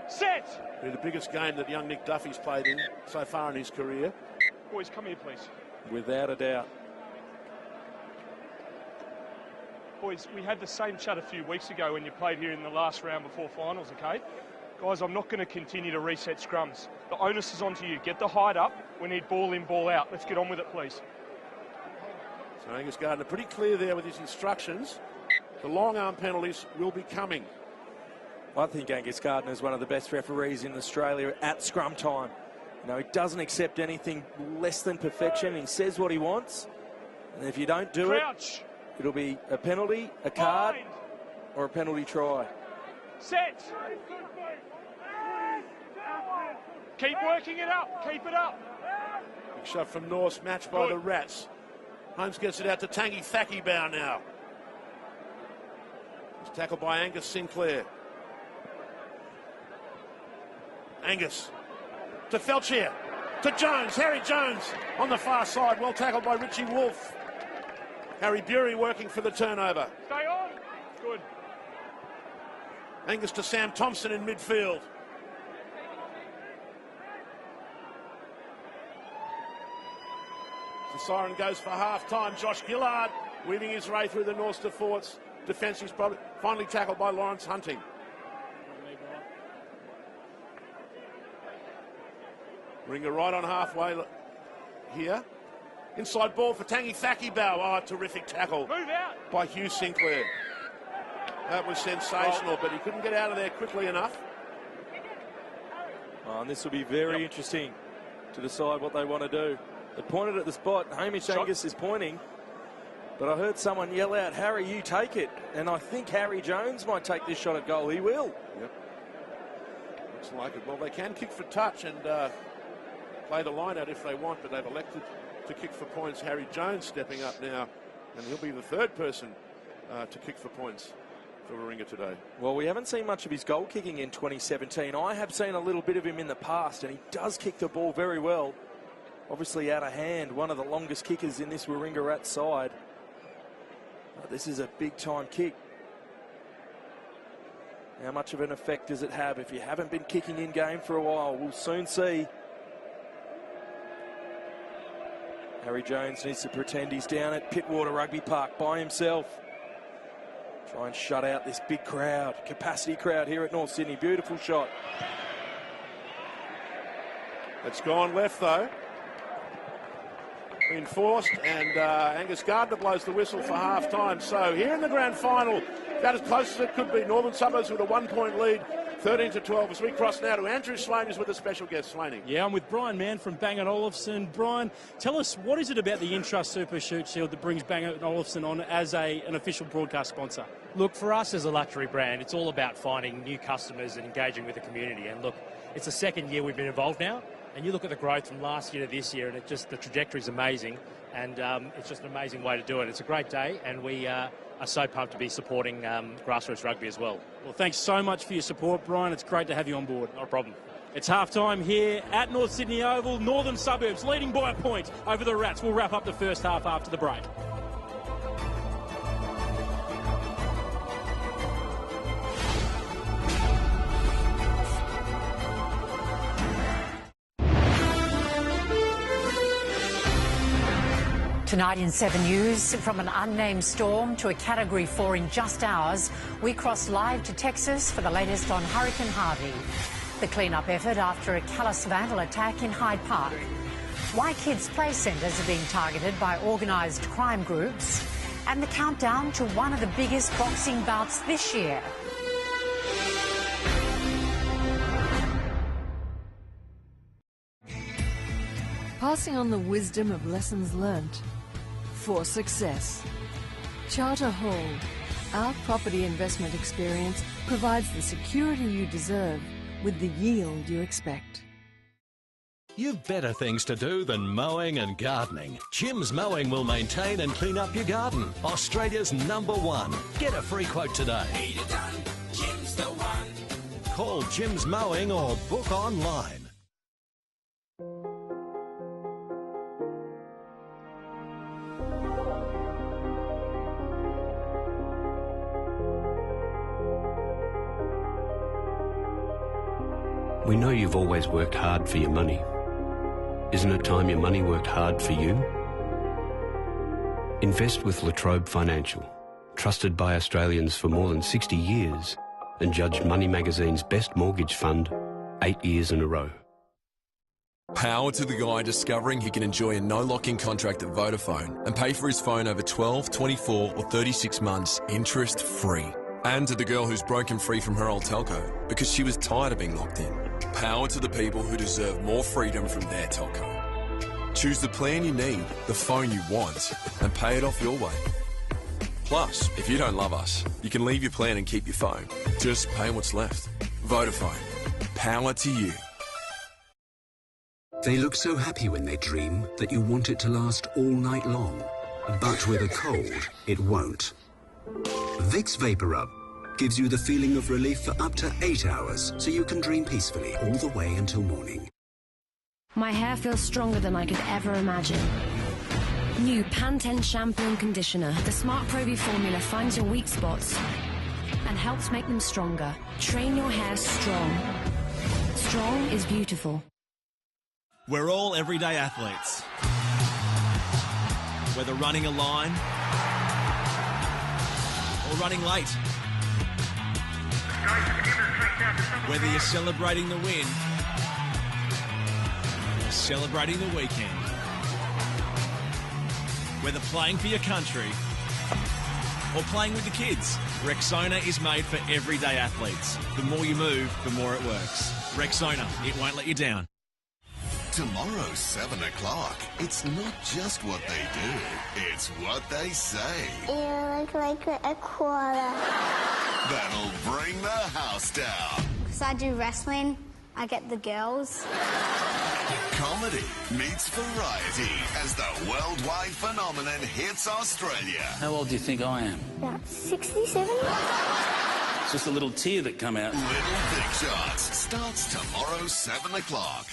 Set! Be the biggest game that young Nick Duffy's played in so far in his career. Boys, come here, please. Without a doubt. Boys, we had the same chat a few weeks ago when you played here in the last round before finals, okay? Guys, I'm not going to continue to reset scrums. The onus is onto you. Get the height up. We need ball in, ball out. Let's get on with it, please. So Angus Gardner pretty clear there with his instructions. The long arm penalties will be coming. I think Angus Gardner is one of the best referees in Australia at scrum time. You know, he doesn't accept anything less than perfection. He says what he wants. And if you don't do it, it'll be a penalty, a card, or a penalty try. Set! Keep working it up. Keep it up. Big shot from Norse, matched by the Rats. Holmes gets it out to Tangi Thakibau now. It's tackled by Angus Sinclair. Angus to Felcher, to Jones, Harry Jones on the far side, well tackled by Richie Wolf. Harry Bury working for the turnover. Stay on. Good. Angus to Sam Thomson in midfield. The siren goes for half-time. Josh Gillard weaving his way through the North Forts defence. He's probably finally tackled by Lawrence Hunting. Ringer right on halfway here. Inside ball for Tangi Thakibau. Oh, terrific tackle by Hugh Sinclair. That was sensational, but he couldn't get out of there quickly enough. Oh, and this will be very interesting to decide what they want to do. They pointed at the spot. Hamish Angus is pointing, but I heard someone yell out, "Harry, you take it." And I think Harry Jones might take this shot at goal. He will. Yep. Looks like it. Well, they can kick for touch and play the line out if they want, but they've elected to kick for points. Harry Jones stepping up now, and he'll be the third person to kick for points for Warringah today. Well, we haven't seen much of his goal kicking in 2017. I have seen a little bit of him in the past, and he does kick the ball very well. Obviously out of hand, one of the longest kickers in this Warringah Rat side. This is a big-time kick. How much of an effect does it have? If you haven't been kicking in game for a while, we'll soon see. Harry Jones needs to pretend he's down at Pittwater Rugby Park by himself. Try and shut out this big crowd, capacity crowd here at North Sydney. Beautiful shot. It's gone left though. Enforced, and Angus Gardner blows the whistle for half time. So here in the grand final, about as close as it could be. Northern Suburbs with a 1-point lead, 13-12. As we cross now to Andrew Slaney, who's with a special guest. Slaney. Yeah, I'm with Brian Mann from Bang & Olufsen. Brian, tell us, what is it about the Intrust Super Shoot Shield that brings Bang & Olufsen on as an official broadcast sponsor? Look, for us as a luxury brand, it's all about finding new customers and engaging with the community. And look, it's the second year we've been involved now. And you look at the growth from last year to this year, and the trajectory is amazing. And it's just an amazing way to do it. It's a great day, and we are so pumped to be supporting grassroots rugby as well. Well, thanks so much for your support, Brian. It's great to have you on board. Not a problem. It's half-time here at North Sydney Oval. Northern Suburbs leading by a point over the Rats. We'll wrap up the first half after the break. Tonight in 7 News, from an unnamed storm to a Category 4 in just hours, we cross live to Texas for the latest on Hurricane Harvey. The clean-up effort after a callous vandal attack in Hyde Park. Why kids' play centres are being targeted by organised crime groups. And the countdown to one of the biggest boxing bouts this year. Passing on the wisdom of lessons learnt for success. Charter Hall, our property investment experience provides the security you deserve with the yield you expect. You've better things to do than mowing and gardening. Jim's Mowing will maintain and clean up your garden. Australia's #1. Get a free quote today. Need it done. Jim's the one. Call Jim's Mowing or book online. We know you've always worked hard for your money. Isn't it time your money worked hard for you? Invest with La Trobe Financial, trusted by Australians for more than 60 years and judged Money Magazine's best mortgage fund 8 years in a row. Power to the guy discovering he can enjoy a no-lock-in contract at Vodafone and pay for his phone over 12, 24 or 36 months interest-free. And to the girl who's broken free from her old telco because she was tired of being locked in. Power to the people who deserve more freedom from their telco. Choose the plan you need, the phone you want, and pay it off your way. Plus, if you don't love us, you can leave your plan and keep your phone. Just pay what's left. Vodafone. Power to you. They look so happy when they dream that you want it to last all night long. But with a cold, it won't. Vicks Vapor Rub gives you the feeling of relief for up to 8 hours, so you can dream peacefully all the way until morning. My hair feels stronger than I could ever imagine. New Pantene shampoo and conditioner. The Smart Pro-V formula finds your weak spots and helps make them stronger. Train your hair strong. Strong is beautiful. We're all everyday athletes. Whether running a line or running late. Whether you're celebrating the win or celebrating the weekend. Whether playing for your country or playing with the kids, Rexona is made for everyday athletes. The more you move, the more it works. Rexona, it won't let you down. Tomorrow, 7 o'clock. It's not just what they do, it's what they say. You look like a koala. That'll bring the house down. Because I do wrestling, I get the girls. Comedy meets variety as the worldwide phenomenon hits Australia. How old do you think I am? About 67. It's just a little tear that come out. Little Big Shots starts tomorrow, 7 o'clock.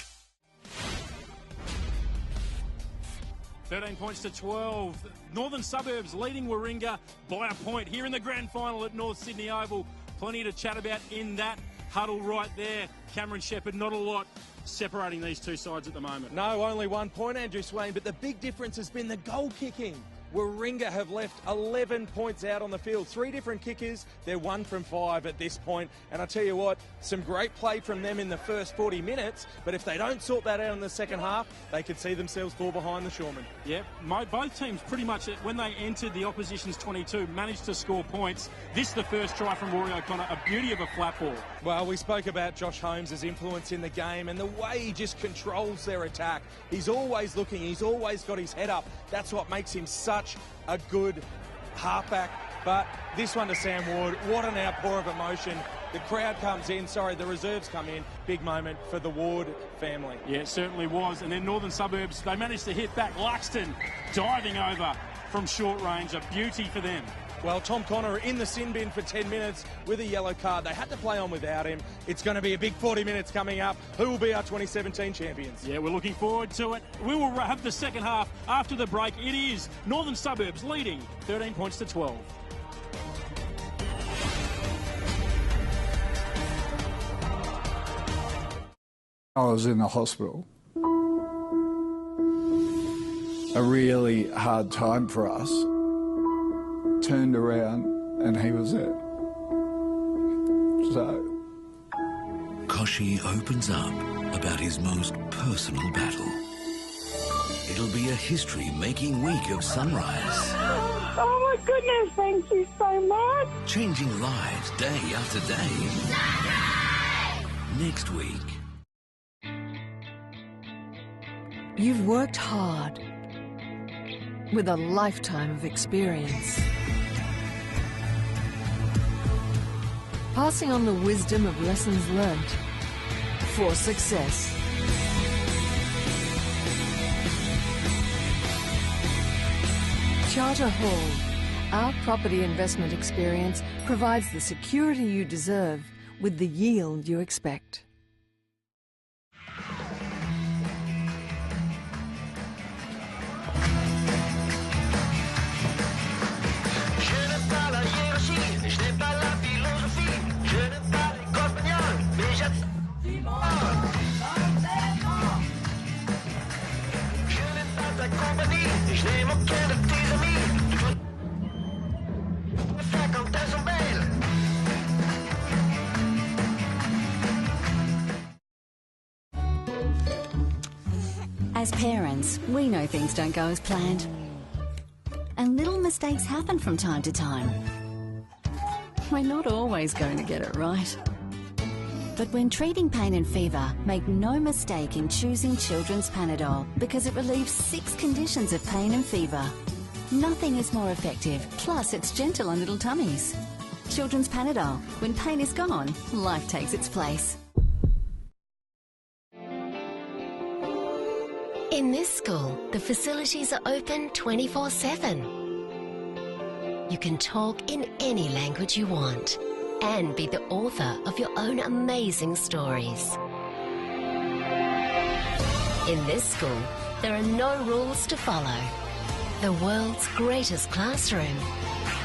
13 points to 12. Northern Suburbs leading Warringah by a point here in the grand final at North Sydney Oval. Plenty to chat about in that huddle right there. Cameron Shepherd, not a lot separating these two sides at the moment. No, only 1 point, Andrew Swain, but the big difference has been the goal kicking. Warringah have left 11 points out on the field. 3 different kickers. They're 1 from 5 at this point. And I tell you what, some great play from them in the first 40 minutes. But if they don't sort that out in the second half, they could see themselves fall behind the Shoremen. Yeah, both teams pretty much, when they entered the opposition's 22, managed to score points. This, the first try from Rory O'Connor, a beauty of a flat ball. Well, we spoke about Josh Holmes' influence in the game and the way he just controls their attack. He's always looking. He's always got his head up. That's what makes him such a good halfback. But this one to Sam Ward, what an outpour of emotion. The crowd comes in, the reserves come in. Big moment for the Ward family. Yeah, it certainly was. And then Northern Suburbs, they managed to hit back. Luxton diving over from short range, a beauty for them. Well, Tom Connor in the sin bin for 10 minutes with a yellow card. They had to play on without him. It's going to be a big 40 minutes coming up. Who will be our 2017 champions? Yeah, we're looking forward to it. We will have the second half after the break. It is Northern Suburbs leading 13 points to 12. I was in the hospital. a really hard time for us, turned around and he was it. So Koshi opens up about his most personal battle. It'll be a history-making week of Sunrise. Oh my goodness, thank you so much. Changing lives day after day. Next week. You've worked hard with a lifetime of experience, passing on the wisdom of lessons learnt for success. Charter Hall, our property investment experience provides the security you deserve with the yield you expect. As parents, we know things don't go as planned. And little mistakes happen from time to time. We're not always going to get it right. But when treating pain and fever, make no mistake in choosing Children's Panadol because it relieves 6 conditions of pain and fever. Nothing is more effective, plus it's gentle on little tummies. Children's Panadol. When pain is gone, life takes its place. In this school, the facilities are open 24/7. You can talk in any language you want and be the author of your own amazing stories. In this school, there are no rules to follow. The world's greatest classroom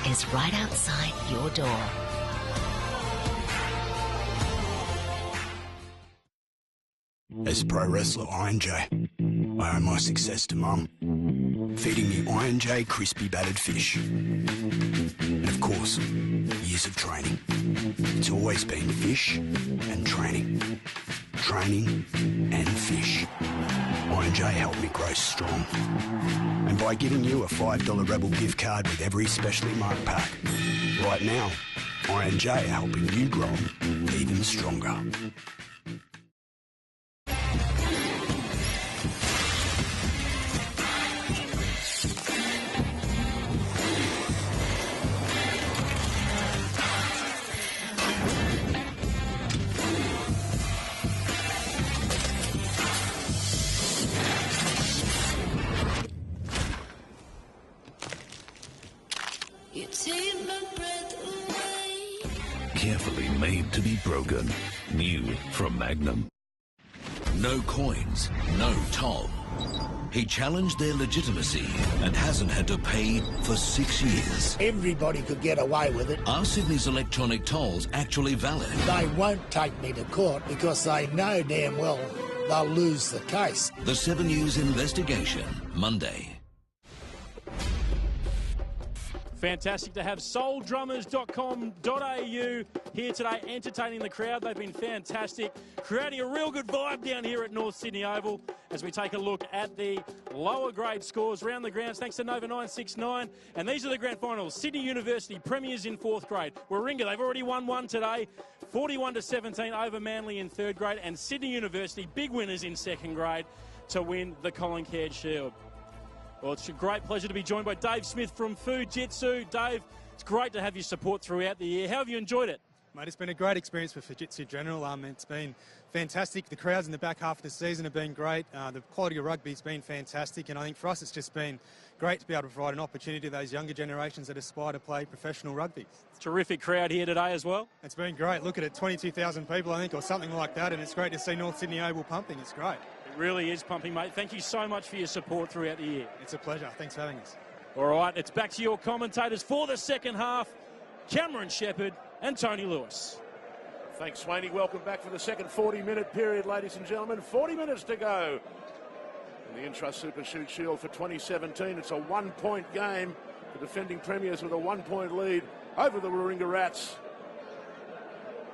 is right outside your door. As pro wrestler Iron J, I owe my success to Mum, feeding me Iron J crispy battered fish. And of course, years of training. It's always been fish and training. Training and fish. Iron J helped me grow strong. And by giving you a $5 Rebel gift card with every specially marked pack, right now, Iron J are helping you grow even stronger. Carefully made to be broken. New from Magnum. No coins, no toll. He challenged their legitimacy and hasn't had to pay for 6 years. Everybody could get away with it. Are Sydney's electronic tolls actually valid? They won't take me to court because they know damn well they'll lose the case. The 7 News investigation, Monday. Fantastic to have souldrummers.com.au here today, entertaining the crowd. They've been fantastic, creating a real good vibe down here at North Sydney Oval as we take a look at the lower grade scores round the grounds, thanks to Nova 969. And these are the grand finals. Sydney University premiers in 4th grade. Warringah, they've already won one today, 41-17 over Manly in 3rd grade. And Sydney University, big winners in 2nd grade to win the Colin Caird Shield. Well, it's a great pleasure to be joined by Dave Smith from Fujitsu. Dave, it's great to have your support throughout the year. How have you enjoyed it? Mate, it's been a great experience for Fujitsu General. It's been fantastic. The crowds in the back half of the season have been great. The quality of rugby has been fantastic. And I think for us, it's just been great to be able to provide an opportunity to those younger generations that aspire to play professional rugby. Terrific crowd here today as well. It's been great. Look at it, 22,000 people, I think, or something like that. And it's great to see North Sydney Oval pumping. It's great. Really is pumping, mate. Thank you so much for your support throughout the year. It's a pleasure. Thanks for having us. All right, it's back to your commentators for the second half, Cameron Shepherd and Tony Lewis. Thanks, Swaney. Welcome back for the second 40-minute period, ladies and gentlemen. 40 minutes to go. In the Intrust Super Shoot Shield for 2017, it's a one-point game. The defending premiers with a one-point lead over the Warringah Rats.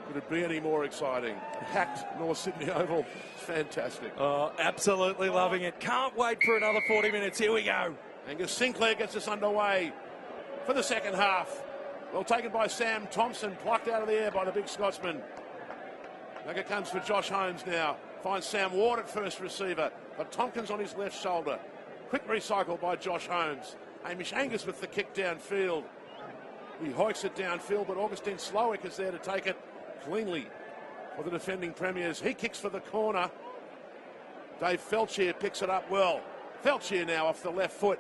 Could it be any more exciting? A packed North Sydney Oval. Fantastic. Oh, absolutely loving it. Can't wait for another 40 minutes. Here we go. Angus Sinclair gets us underway for the second half. Well taken by Sam Thomson, plucked out of the air by the big Scotsman. Back it comes for Josh Holmes now. Finds Sam Ward at first receiver. But Tompkins on his left shoulder. Quick recycle by Josh Holmes. Hamish Angus with the kick downfield. He hoiks it downfield, but Augustine Slowick is there to take it cleanly for the defending premiers. He kicks for the corner. Dave Felchier picks it up well. Felchier now off the left foot.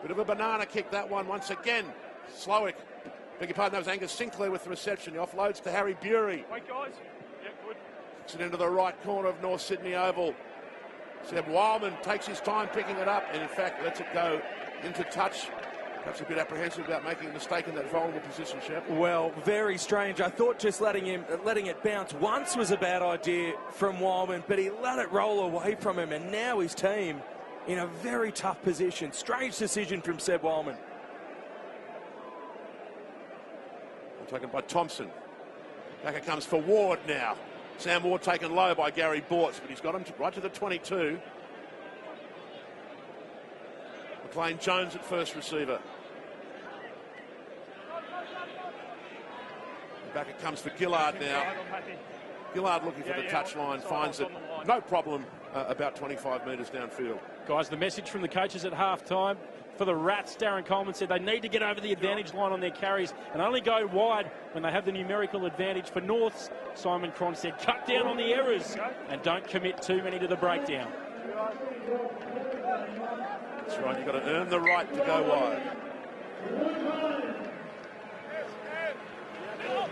Bit of a banana kick, that one once again. Slowick. Beg your pardon, that was Angus Sinclair with the reception. He offloads to Harry Bury. Wait, guys. Yeah, good. Kicks it into the right corner of North Sydney Oval. Seb Wildman takes his time picking it up and in fact lets it go into touch. Perhaps a bit apprehensive about making a mistake in that vulnerable position, Shep. Well, very strange. I thought just letting it bounce once was a bad idea from Wildman, but he let it roll away from him, and now his team in a very tough position. Strange decision from Seb Wildman. Taken by Thomson. Back it comes for Ward now. Sam Ward taken low by Gary Bortz, but he's got him right to the 22. McLean Jones at first receiver. Back it comes for Gillard now. Gillard looking for the touchline, finds it. No problem about 25 metres downfield. Guys, the message from the coaches at half-time for the Rats, Darren Coleman said they need to get over the advantage line on their carries and only go wide when they have the numerical advantage. For Norths, Simon Cron said cut down on the errors and don't commit too many to the breakdown. That's right, you've got to earn the right to go wide.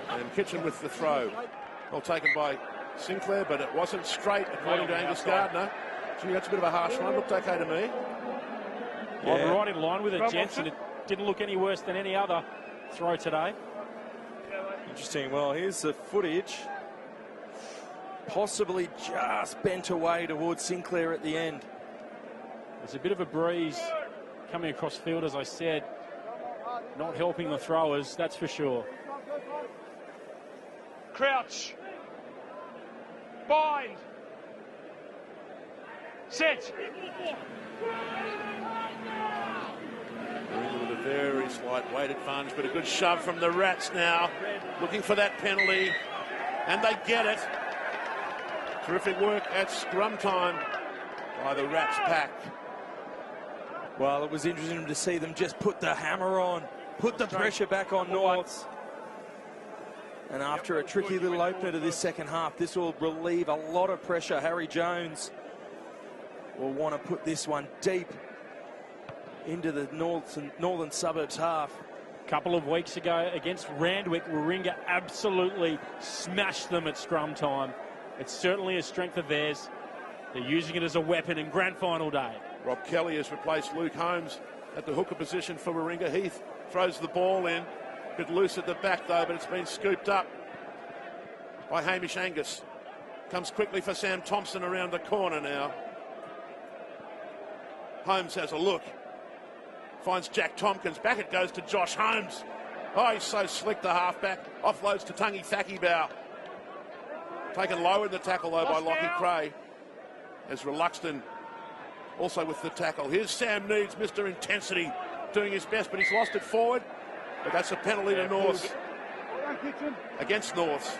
And Kitchen with the throw. Well taken by Sinclair, but it wasn't straight, according to Angus Gardner. Gee, that's a bit of a harsh one. Looked okay to me. Yeah. Well, right in line with it, gents, and it didn't look any worse than any other throw today. Interesting. Well, here's the footage. Possibly just bent away towards Sinclair at the end. There's a bit of a breeze coming across field, as I said. Not helping the throwers, that's for sure. Crouch. Bind. Set. With a very slight weight advantage, but a good shove from the Rats now. Looking for that penalty, and they get it. Terrific work at scrum time by the Rats pack. Well, it was interesting to see them just put the hammer on, put the pressure back on Norths. And after a tricky little opener to this second half, this will relieve a lot of pressure. Harry Jones will want to put this one deep into the northern suburbs half. A couple of weeks ago against Randwick, Warringah absolutely smashed them at scrum time. It's certainly a strength of theirs. They're using it as a weapon in grand final day. Rob Kelly has replaced Luke Holmes at the hooker position for Warringah. Heath throws the ball in. A bit loose at the back though, but it's been scooped up by Hamish Angus. Comes quickly for Sam Thomson around the corner now. Holmes has a look. Finds Jack Tompkins. Back it goes to Josh Holmes. Oh, he's so slick, the halfback. Offloads to Tungi Thakibau. Taken low in the tackle though by Lockie Cray. As Reluxton also with the tackle. Here's Sam Needs, Mr. Intensity, doing his best, but he's lost it forward. But that's a penalty to Norths. Against Norths.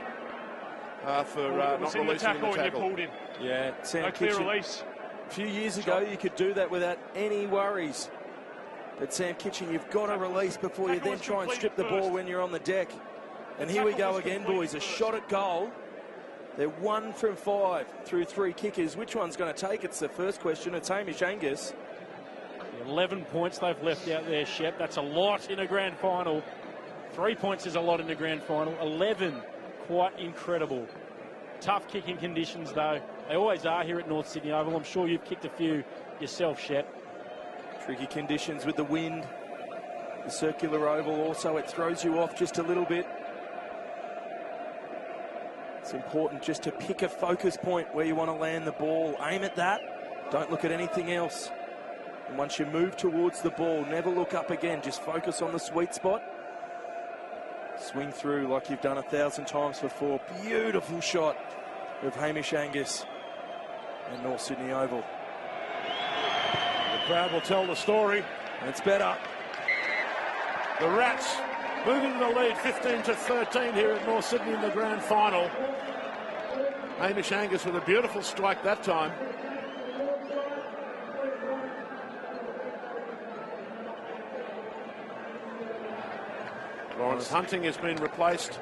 For not releasing the tackle. Yeah, Sam no clear release. A few years ago, you could do that without any worries. But Sam Kitchen, you've got to release before you then try and strip the ball when you're on the deck. And here we go again, boys. A shot at goal. They're 1 from 5 through 3 kickers. Which one's going to take? It's the first question. It's Hamish Angus. 11 points they've left out there, Shep. That's a lot in a grand final. 3 points is a lot in a grand final. 11, quite incredible. Tough kicking conditions, though. They always are here at North Sydney Oval. I'm sure you've kicked a few yourself, Shep. Tricky conditions with the wind. The circular oval also, it throws you off just a little bit. It's important just to pick a focus point where you want to land the ball. Aim at that Don't look at anything else. And once you move towards the ball, never look up again. Just focus on the sweet spot. Swing through like you've done 1,000 times before. Beautiful shot of Hamish Angus and North Sydney Oval. The crowd will tell the story. It's better. The Rats moving the lead 15-13 here at North Sydney in the grand final. Hamish Angus with a beautiful strike that time. Lawrence Hunting has been replaced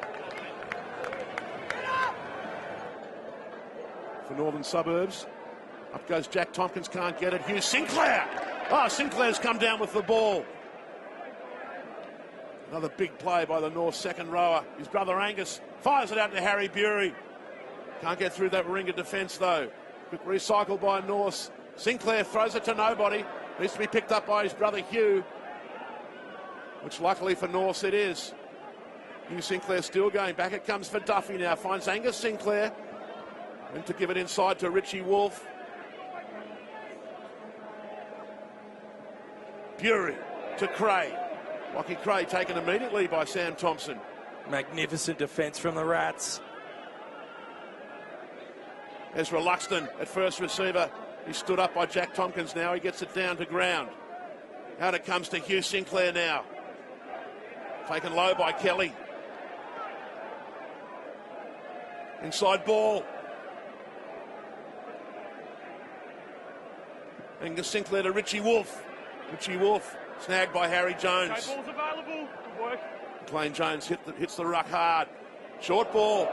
for Northern Suburbs. Up goes Jack Tompkins, can't get it. Hugh Sinclair. Oh, Sinclair's come down with the ball. Another big play by the North second rower. His brother Angus fires it out to Harry Bury. Can't get through that Warringah defence though. Quick recycle by North. Sinclair throws it to nobody. Needs to be picked up by his brother Hugh, which luckily for North it is. Hugh Sinclair still going. Back it comes for Duffy now. Finds Angus Sinclair. And to give it inside to Richie Wolfe. Bury to Cray. Lockie Cray taken immediately by Sam Thomson. Magnificent defence from the Rats. Ezra Luxton at first receiver. He's stood up by Jack Tompkins now. He gets it down to ground. Out it comes to Hugh Sinclair now. Taken low by Kelly. Inside ball. Angus Sinclair to Richie Wolfe. Richie Wolfe snagged by Harry Jones. Okay, ball's available. Good work. McLean Jones hits the ruck hard. Short ball.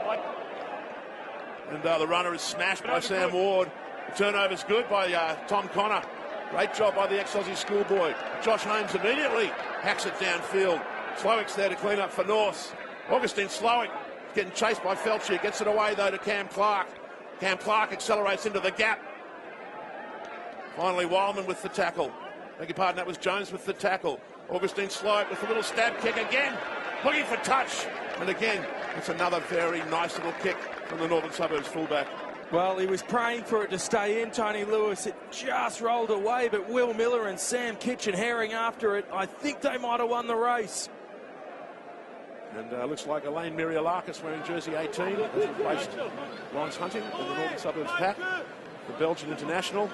And the runner is smashed by Sam Ward. The turnover's good by Tom Connor. Great job by the ex-Aussie schoolboy. Josh Holmes immediately hacks it downfield. Slowick's there to clean up for North. Augustine Slowick getting chased by Felchier. Gets it away though to Cam Clark. Cam Clark accelerates into the gap. Finally Wildman with the tackle. Beg your pardon, that was Jones with the tackle. Augustine Slowick with a little stab kick again. Looking for touch. And again, it's another very nice little kick from the Northern Suburbs fullback. Well, he was praying for it to stay in, Tony Lewis. It just rolled away, but Will Miller and Sam Kitchen herring after it. I think they might have won the race. And looks like Elaine Mirialakis wearing jersey 18 has replaced Lawrence Hunting in the Northern Suburbs pack. The Belgian international.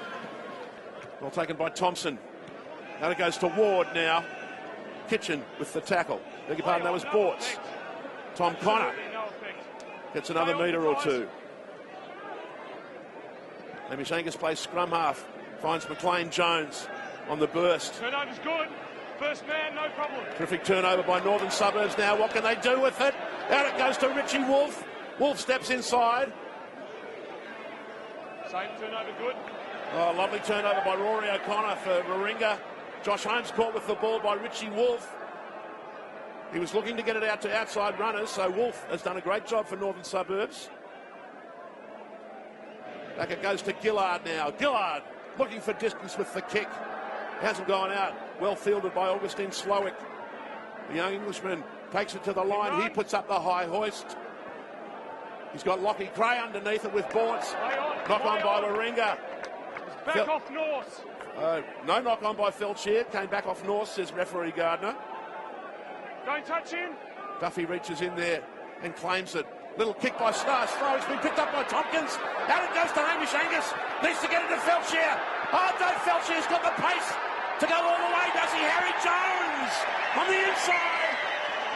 Well taken by Thomson. Now it goes to Ward now. Kitchen with the tackle. Beg your pardon, that was Bortz. Tom Connor gets another metre or two. Hamish Angus plays scrum half. Finds McLean Jones on the burst. Turnover's good. First man, no problem. Terrific turnover by Northern Suburbs now. What can they do with it? Out it goes to Richie Wolfe. Wolfe steps inside. Same turnover, good. Oh, lovely turnover by Rory O'Connor for Warringah. Josh Holmes caught with the ball by Richie Wolfe. He was looking to get it out to outside runners, so Wolfe has done a great job for Northern Suburbs. Back it goes to Gillard now. Gillard looking for distance with the kick. Hasn't gone out. Well fielded by Augustine Slowick. The young Englishman takes it to the line. He puts up the high hoist. He's got Lockie Cray underneath it with Bortz. Knock on by Warringah. Back off North. No knock on by Felchier. Came back off North, says referee Gardner. Don't touch him. Duffy reaches in there and claims it. Little kick by Star. It's been picked up by Tompkins. Out it goes to Hamish Angus. Needs to get it to Felchier. Oh, no, Felchier's got the pace to go all the way, does he? Harry Jones on the inside.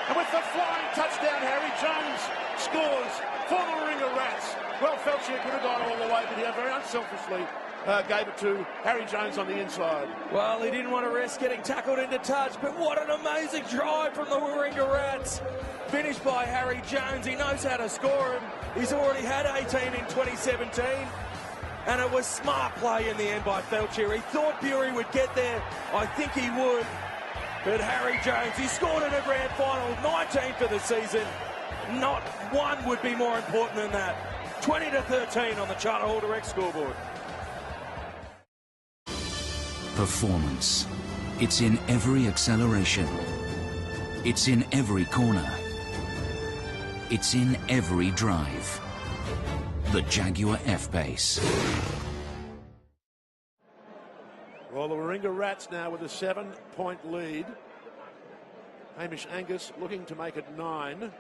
And with the flying touchdown, Harry Jones scores for the Warringah Rats. Well, Felchier could have gone all the way, but he very unselfishly gave it to Harry Jones on the inside. Well, he didn't want to risk getting tackled into touch, but what an amazing drive from the Warringah Rats. Finished by Harry Jones. He knows how to score him. He's already had 18 in 2017. And it was smart play in the end by Felchier. He thought Bury would get there. I think he would. But Harry Jones, he scored in a grand final, 19 for the season. Not one would be more important than that. 20-13 on the Charter Hall Direct scoreboard. Performance. It's in every acceleration. It's in every corner. It's in every drive. The Jaguar F-Pace. Well, the Warringah Rats now with a 7-point lead. Hamish Angus looking to make it 9.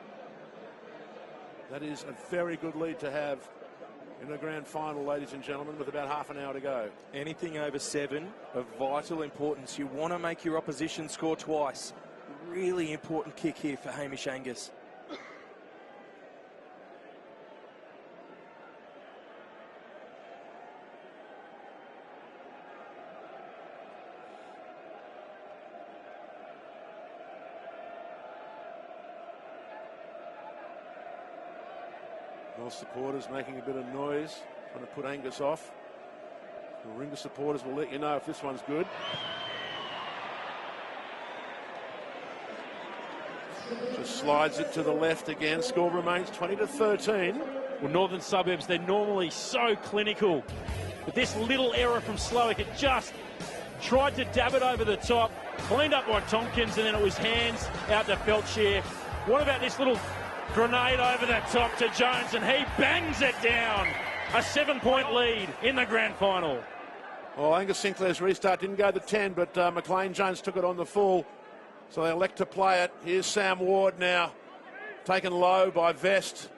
That is a very good lead to have in a grand final, ladies and gentlemen, with about half an hour to go. Anything over 7 of vital importance. You want to make your opposition score twice. Really important kick here for Hamish Angus. North supporters making a bit of noise, trying to put Angus off. The Warringah supporters will let you know if this one's good. Just slides it to the left again. Score remains 20-13. Well, Northern Suburbs, they're normally so clinical. But this little error from Slowick, it just tried to dab it over the top. Cleaned up by Tompkins, and then it was hands out to Feltshire. What about this little grenade over the top to Jones, and he bangs it down. A 7-point lead in the grand final. Well, Angus Sinclair's restart didn't go to 10, but McLean Jones took it on the full. So they elect to play it. Here's Sam Ward now, taken low by Vest.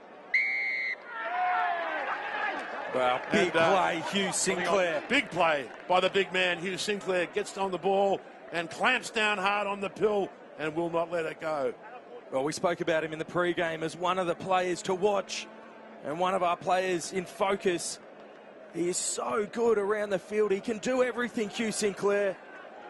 Well, big play, Hugh Sinclair. Big play by the big man, Hugh Sinclair. Gets on the ball and clamps down hard on the pill and will not let it go. Well, we spoke about him in the pre-game as one of the players to watch and one of our players in focus. He is so good around the field. He can do everything, Hugh Sinclair.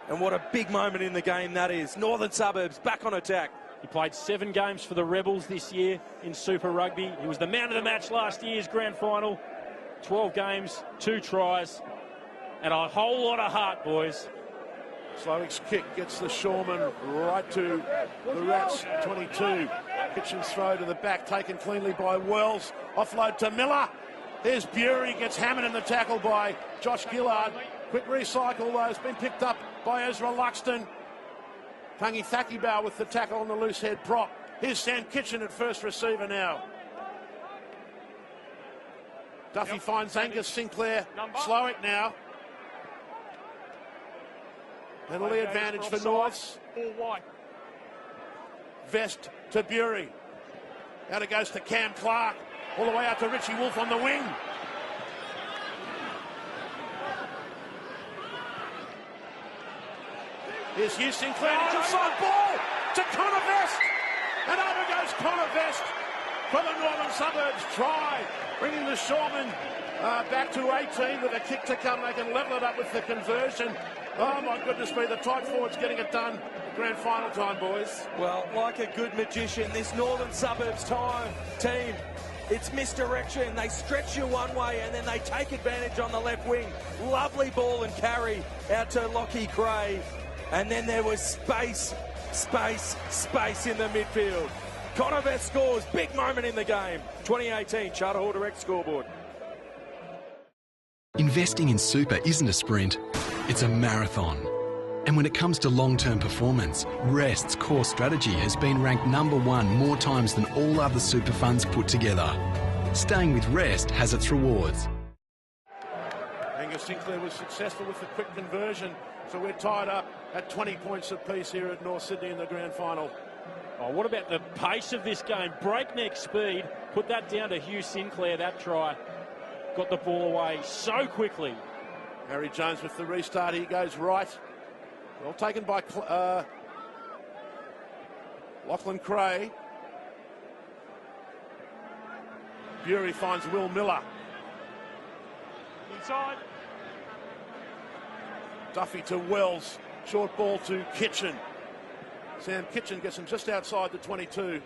And what a big moment in the game that is. Northern Suburbs back on attack. He played 7 games for the Rebels this year in Super Rugby. He was the man of the match last year's grand final. 12 games, 2 tries, and a whole lot of heart, boys. Slowick's kick gets the Shawman right to the Rats, 22. Kitchen's throw to the back, taken cleanly by Wells. Offload to Miller. There's Bury, gets hammered in the tackle by Josh Gillard. Quick recycle, though, has been picked up by Ezra Luxton. Tangi Thakibau with the tackle on the loose head prop. Here's Sam Kitchen at first receiver now. Duffy finds Angus Sinclair. Slowick now. Penalty advantage for Norths. Vest to Bury. Out it goes to Cam Clark. All the way out to Richie Wolf on the wing. Here's Hugh Sinclair. Inside ball to Connor Vest. And over goes Connor Vest for the Northern Suburbs try. Bringing the Shawman back to 18 with a kick to come. They can level it up with the conversion. Oh, my goodness me, the tight forward's getting it done. Grand final time, boys. Well, like a good magician, this Northern Suburbs team, it's misdirection. They stretch you one way and then they take advantage on the left wing. Lovely ball and carry out to Lockie Gray. And then there was space in the midfield. Connor Vest scores, big moment in the game. 2018 Charter Hall Direct scoreboard. Investing in super isn't a sprint, it's a marathon. And when it comes to long-term performance, Rest's core strategy has been ranked #1 more times than all other super funds put together. Staying with Rest has its rewards. Angus Sinclair was successful with the quick conversion, so we're tied up at 20 points apiece here at North Sydney in the grand final. Oh, what about the pace of this game? Breakneck speed. Put that down to Hugh Sinclair, that try. Got the ball away so quickly. Harry Jones with the restart. He goes right. Well taken by Lachlan Cray. Bury finds Will Miller. Inside. Duffy to Wells. Short ball to Kitchen. Sam Kitchen gets him just outside the 22.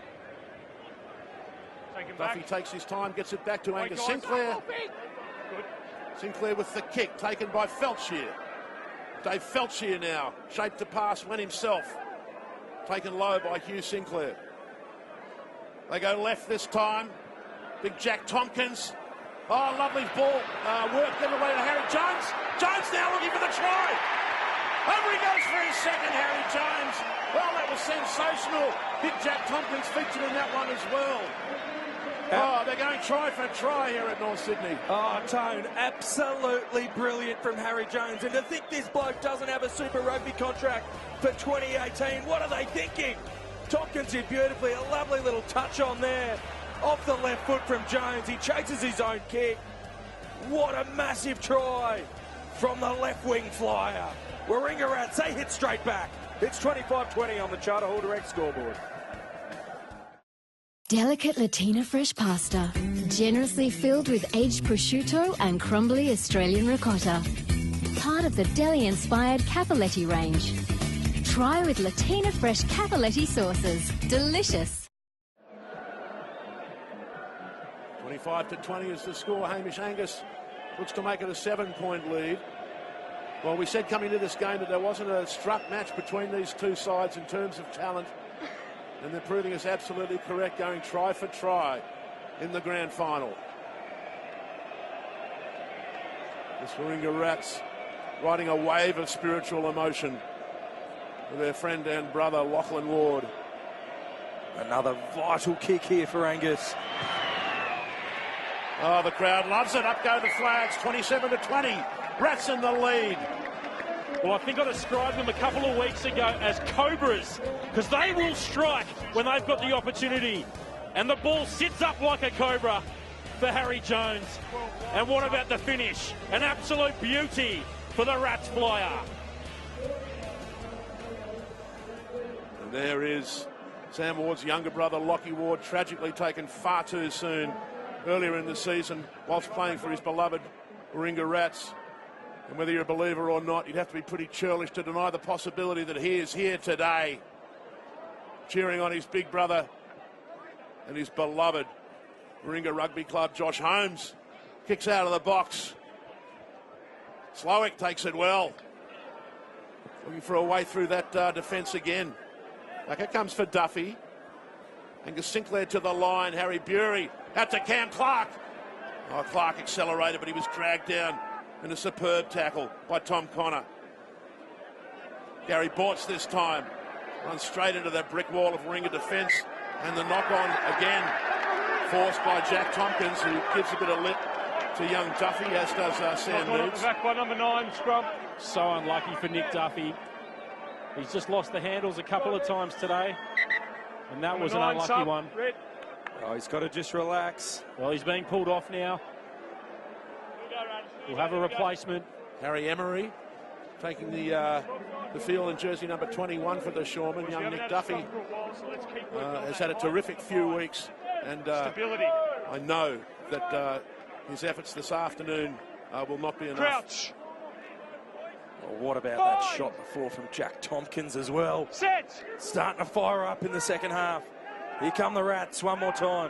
Duffy takes his time, gets it back to Angus Sinclair. Good. Sinclair with the kick, taken by Feltshire. Dave Feltshire now, shaped to pass, went himself. Taken low by Hugh Sinclair. They go left this time. Big Jack Tompkins. Oh, lovely ball. Work given away to Harry Jones. Jones now looking for the try. Over he goes for his second, Harry Jones. Well, that was sensational. Big Jack Tompkins featured in that one as well. Oh, they're going try for try here at North Sydney. Oh, Tone, absolutely brilliant from Harry Jones. And to think this bloke doesn't have a Super Rugby contract for 2018, what are they thinking? Tompkins did beautifully, a lovely little touch on there. Off the left foot from Jones, he chases his own kick. What a massive try from the left wing flyer. Warringah Rats, they hit straight back. It's 25-20 on the Charter Hall Direct scoreboard. Delicate Latina fresh pasta, generously filled with aged prosciutto and crumbly Australian ricotta. Part of the deli-inspired Cappelletti range. Try with Latina fresh Cappelletti sauces. Delicious. 25-20 is the score. Hamish Angus looks to make it a 7-point lead. Well, we said coming into this game that there wasn't a struck match between these two sides in terms of talent. And they're proving us absolutely correct, going try for try in the grand final. The Warringah Rats riding a wave of spiritual emotion with their friend and brother Lachlan Ward. Another vital kick here for Angus. Oh, the crowd loves it. Up go the flags, 27-20. Rats in the lead. Well, I think I described them a couple of weeks ago as cobras, because they will strike when they've got the opportunity. And the ball sits up like a cobra for Harry Jones. And what about the finish? An absolute beauty for the Rats flyer. And there is Sam Ward's younger brother, Lockie Ward, tragically taken far too soon earlier in the season whilst playing for his beloved Warringah Rats. And whether you're a believer or not, you'd have to be pretty churlish to deny the possibility that he is here today, cheering on his big brother and his beloved Warringah Rugby Club. Josh Holmes kicks out of the box. Slowick takes it well. Looking for a way through that defence again. Back it comes for Duffy. Angus Sinclair to the line. Harry Bury out to Cam Clark. Oh, Clark accelerated, but he was dragged down in a superb tackle by Tom Connor. Gary Bortz this time runs straight into that brick wall of Warringah defence, and the knock-on again forced by Jack Tompkins, who gives a bit of lip to young Duffy, as does Sam Needs. Back by number 9, Scrum. So unlucky for Nick Duffy. He's just lost the handles a couple of times today, and that was an unlucky one. Red. Oh, he's got to just relax. Well, he's being pulled off now. We'll have a replacement. Harry Emery taking the field in jersey number 21 for the Shoremen. Young Nick Duffy has had a terrific few weeks, and I know that his efforts this afternoon will not be enough. Crouch. Well, what about that shot before from Jack Tompkins as well? Set. Starting to fire up in the second half. Here come the Rats one more time.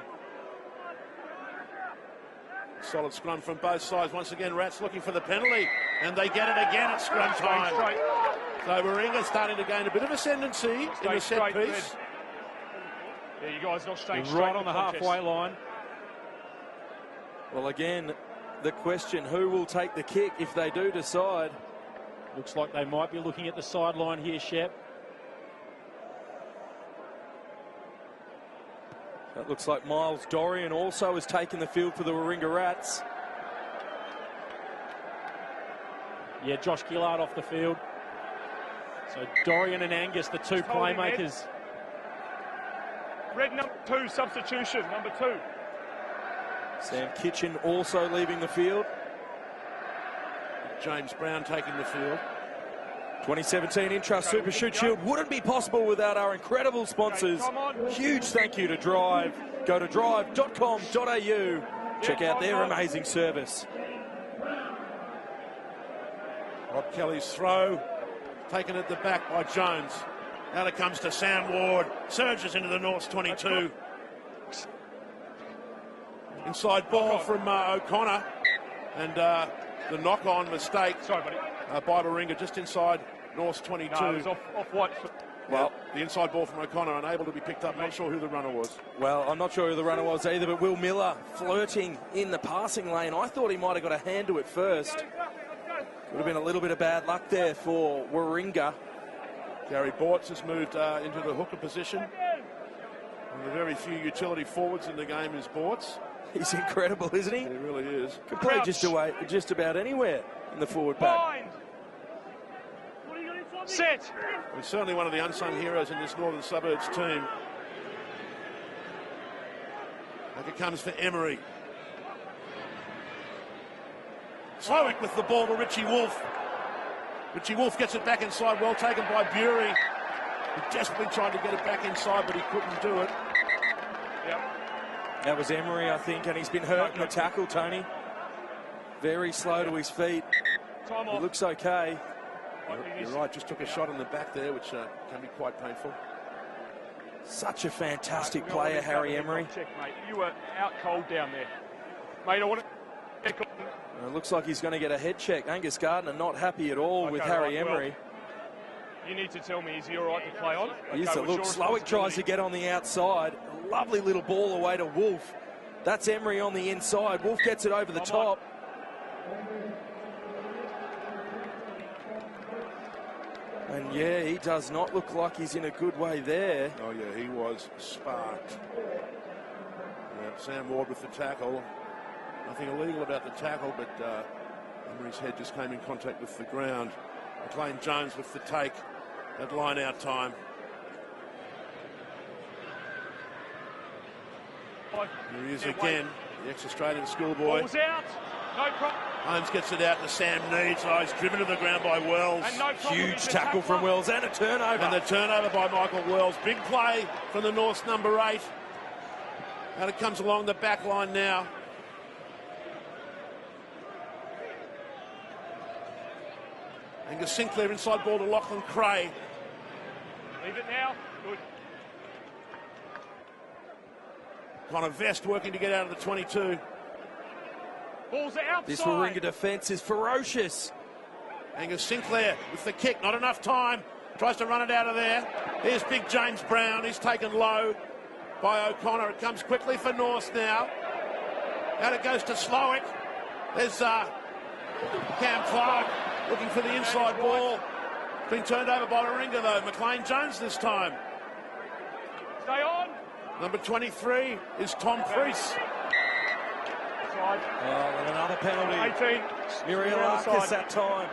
Solid scrum from both sides. Once again, Rats looking for the penalty, and they get it again at scrum time. So Warringah starting to gain a bit of ascendancy in the set piece. Yeah, you guys not staying straight right on the halfway line. Well, again, the question, who will take the kick if they do decide? Looks like they might be looking at the sideline here, Shep. That looks like Miles Dorian also has taken the field for the Warringah Rats. Yeah, Josh Gillard off the field. So Dorian and Angus, the two playmakers. Red number 2, substitution, number 2. Sam Kitchen also leaving the field. James Brown taking the field. 2017 Intrust Super Shute Shield wouldn't be possible without our incredible sponsors. Huge thank you to Drive. Go to drive.com.au. Check out their amazing service. Rob Kelly's throw taken at the back by Jones. Now it comes to Sam Ward. Surges into the North's 22. Inside ball from O'Connor. And the knock-on mistake by Warringah just inside North's 22. No, it was off white. Well, the inside ball from O'Connor unable to be picked up. Not sure who the runner was. Well, I'm not sure who the runner was either, but Will Miller flirting in the passing lane. I thought he might have got a hand to it first. Would have been a little bit of bad luck there for Warringah. Gary Bortz has moved into the hooker position. One of the very few utility forwards in the game is Bortz. He's incredible, isn't he? He really is. Can play just about anywhere in the forward pack. Set. He's certainly one of the unsung heroes in this Northern Suburbs team. Back it comes for Emery. Slowick with the ball to Richie Wolf. Richie Wolf gets it back inside, well taken by Bury. He desperately tried to get it back inside, but he couldn't do it. Yep. That was Emery, I think, and he's been hurt in the tackle, Tony. Very slow to his feet. Time He off. looks okay. You're right, just took a shot in the back there, which can be quite painful. Such a fantastic Mate, player, Harry Emery. Check, mate. You were out cold down there. Mate, I want to... It looks like he's going to get a head check. Angus Gardner not happy at all with Harry Emery. You need to tell me, is he all right to play on? Here's a look. Slowick tries to get on the outside. A lovely little ball away to Wolf. That's Emery on the inside. Wolf gets it over the top. And yeah, he does not look like he's in a good way there. Oh yeah, he was sparked. Yeah, Sam Ward with the tackle. Nothing illegal about the tackle, but Emery's head just came in contact with the ground. McLean Jones with the take at line out time. Here he is again, the ex-Australian schoolboy. Ball's out. No problem. Holmes gets it out to Sam Needs. Oh, he's driven to the ground by Wells. And no problem. Huge tackle from Wells and a turnover. And the turnover by Michael Wells. Big play from the North's number 8. And it comes along the back line now. Angus Sinclair inside ball to Lachlan Cray. Leave it now. Good. Connor Vest working to get out of the 22. Ball's outside. This Warringah defence is ferocious. Angus Sinclair with the kick, not enough time. Tries to run it out of there. Here's big James Brown. He's taken low by O'Connor. It comes quickly for North now. Out it goes to Slowick. There's Cam Clark looking for the inside ball. Been turned over by Warringah though. McLean Jones this time. Stay on. Number 23 is Tom Priest. Side. Oh, and another penalty. 18. Muriel Arcus that time.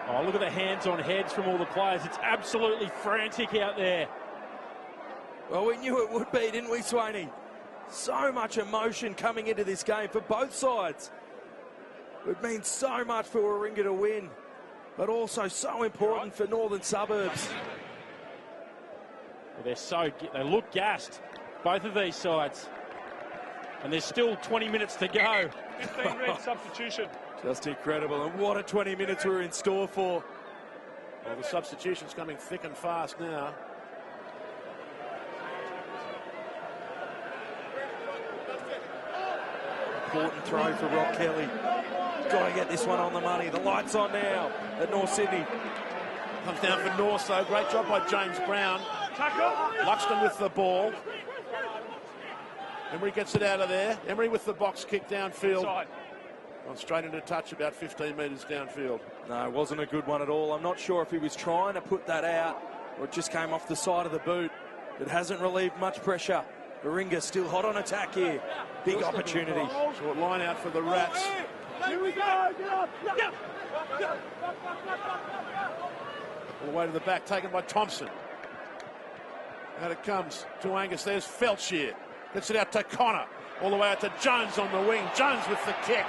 Oh, look at the hands on heads from all the players. It's absolutely frantic out there. Well, we knew it would be, didn't we, Swaney? So much emotion coming into this game for both sides. It means so much for Warringah to win, but also so important for Northern Suburbs. Well, they look gassed, both of these sides. And there's still 20 minutes to go. 15 red substitution. Just incredible, and what a 20 minutes we're in store for. Well, the substitution's coming thick and fast now. Important throw for Rock Kelly. Got to get this one on the money. The light's on now at North Sydney. Comes down for North, though. Great job by James Brown. Luxton with the ball. Emery gets it out of there. Emery with the box kick downfield. Gone straight into touch about 15 metres downfield. No, it wasn't a good one at all. I'm not sure if he was trying to put that out or it just came off the side of the boot. It hasn't relieved much pressure. Warringah still hot on attack here. Big opportunity. Short line out for the Rats. Here we go. Get up. All the way to the back, taken by Thomson. Out it comes to Angus. There's Felchier. Gets it out to Connor. All the way out to Jones on the wing. Jones with the kick.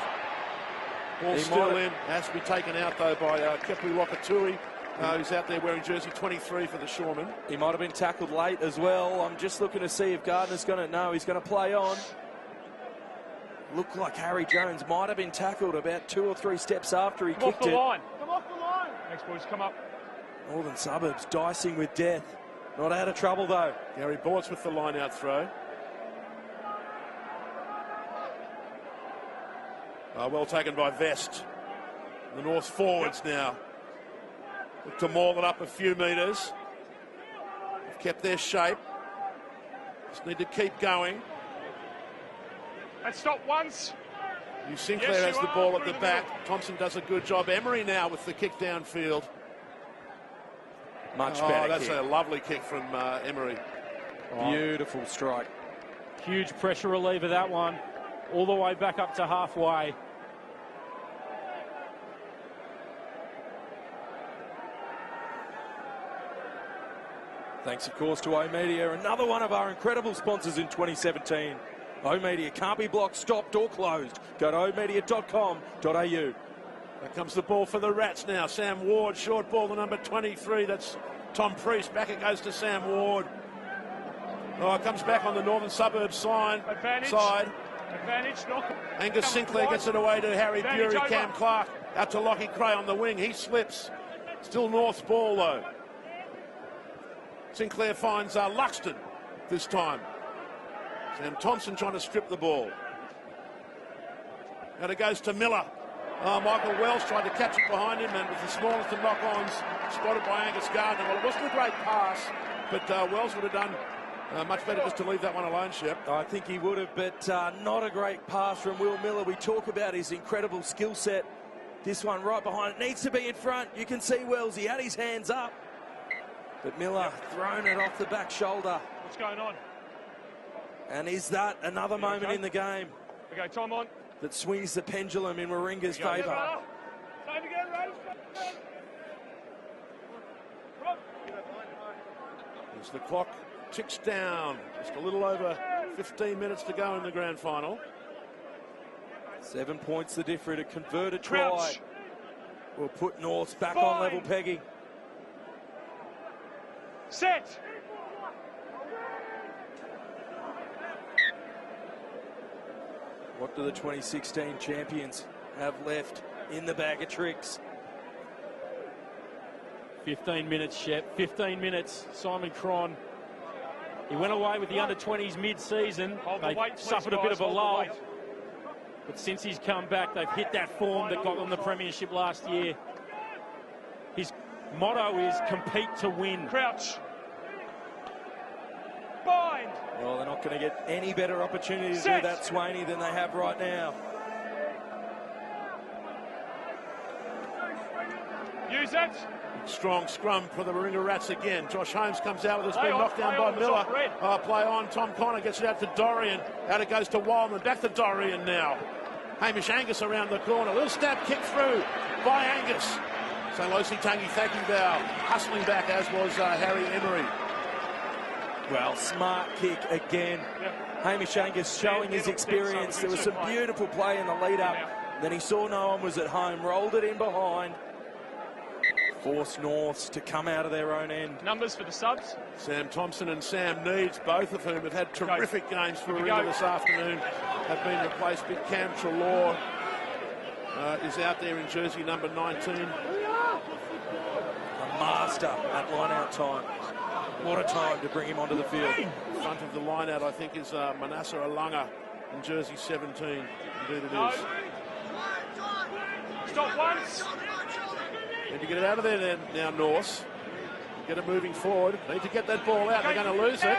Ball still in. Has to be taken out, though, by Kepley Wakatui. He's out there wearing jersey 23 for the Shoreman. He might have been tackled late as well. I'm just looking to see if Gardner's going to... No, he's going to play on. Looked like Harry Jones might have been tackled about 2 or 3 steps after he kicked it. Come off the line. Thanks, boys. Come up. Northern Suburbs dicing with death. Not out of trouble, though. Gary Bortz with the line-out throw. Well taken by Vest. The North forwards now. Look to maul it up a few metres. They've kept their shape. Just need to keep going. And stop once. Sinclair has the ball at the back. Thomson does a good job. Emery now with the kick downfield. Much better that's kick. a lovely kick from Emery. Beautiful strike. Huge pressure reliever, that one. All the way back up to halfway. Thanks, of course, to O-Media, another one of our incredible sponsors in 2017. O-Media can't be blocked, stopped or closed. Go to omedia.com.au. There comes the ball for the Rats now. Sam Ward, short ball to number 23. That's Tom Priest. Back it goes to Sam Ward. Oh, it comes back on the northern suburbs side. Advantage, knock. Angus Sinclair gets it away to Harry Bury. Cam Clark out to Lockie Cray on the wing. He slips. Still North's ball, though. Sinclair finds Luxton this time. Sam Thomson trying to strip the ball. And it goes to Miller. Michael Wells tried to catch it behind him, and with the smallest of knock-ons, spotted by Angus Gardner. Well, it wasn't a great pass, but Wells would have done much better just to leave that one alone, Shep. I think he would have, but not a great pass from Will Miller. We talk about his incredible skill set. This one right behind it needs to be in front. You can see Wells, he had his hands up, but Miller thrown it off the back shoulder. What's going on? And is that another moment in the game? Okay, time on. That swings the pendulum in Warringah's favour. Time again, As the clock ticks down, just a little over 15 minutes to go in the grand final. 7 points the difference. A converted try will put Norths back on level pegging. Set. What do the 2016 champions have left in the bag of tricks? 15 minutes, Shep. 15 minutes. Simon Cron. He went away with the under-20s mid-season. They suffered a bit of a lull. But since he's come back, they've hit that form that got them the premiership last year. His motto is compete to win. Crouch. Bind. Well, they're not going to get any better opportunity to do that, Swaney, than they have right now. Use it. Strong scrum for the Warringah Rats again. Josh Holmes comes out with it. It's been knocked down by Miller. Play on. Tom Connor gets it out to Dorian. Out it goes to Wildman. Back to Dorian now. Hamish Angus around the corner. Little stab kick through by Angus. So Losi Tangi Thakibau hustling back, as was Harry Emery. Well, smart kick again. Hamish Angus showing his experience. There was some beautiful play in the lead-up. Then he saw no one was at home, rolled it in behind. Forced Norths to come out of their own end. Numbers for the subs. Sam Thomson and Sam Needs, both of whom have had terrific games for Warringah this afternoon, have been replaced. Big Cam Trelaw is out there in jersey number 19. A master at line-out time. What a time to bring him onto the field. In front of the line-out, I think, is Manasseh Alunga in jersey 17. Indeed it is. Stop once. Need to get it out of there then, now Norths. Get it moving forward. Need to get that ball out. They're going to lose it.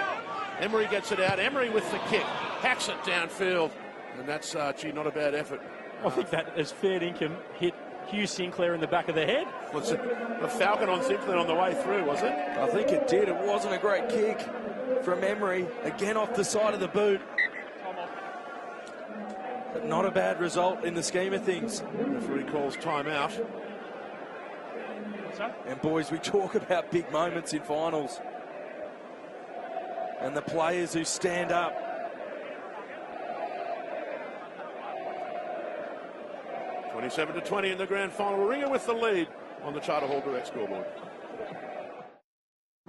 Emery gets it out. Emery with the kick. Hacks it downfield. And that's, gee, not a bad effort. I think that as fair income hit Hugh Sinclair in the back of the head. Was it a falcon on Sinclair on the way through, was it? I think it did. It wasn't a great kick from Emery. Again off the side of the boot. But not a bad result in the scheme of things. Referee calls timeout. And boys, we talk about big moments in finals. And the players who stand up. (27-20) in the grand final. Warringah with the lead on the Charter Hall Direct scoreboard.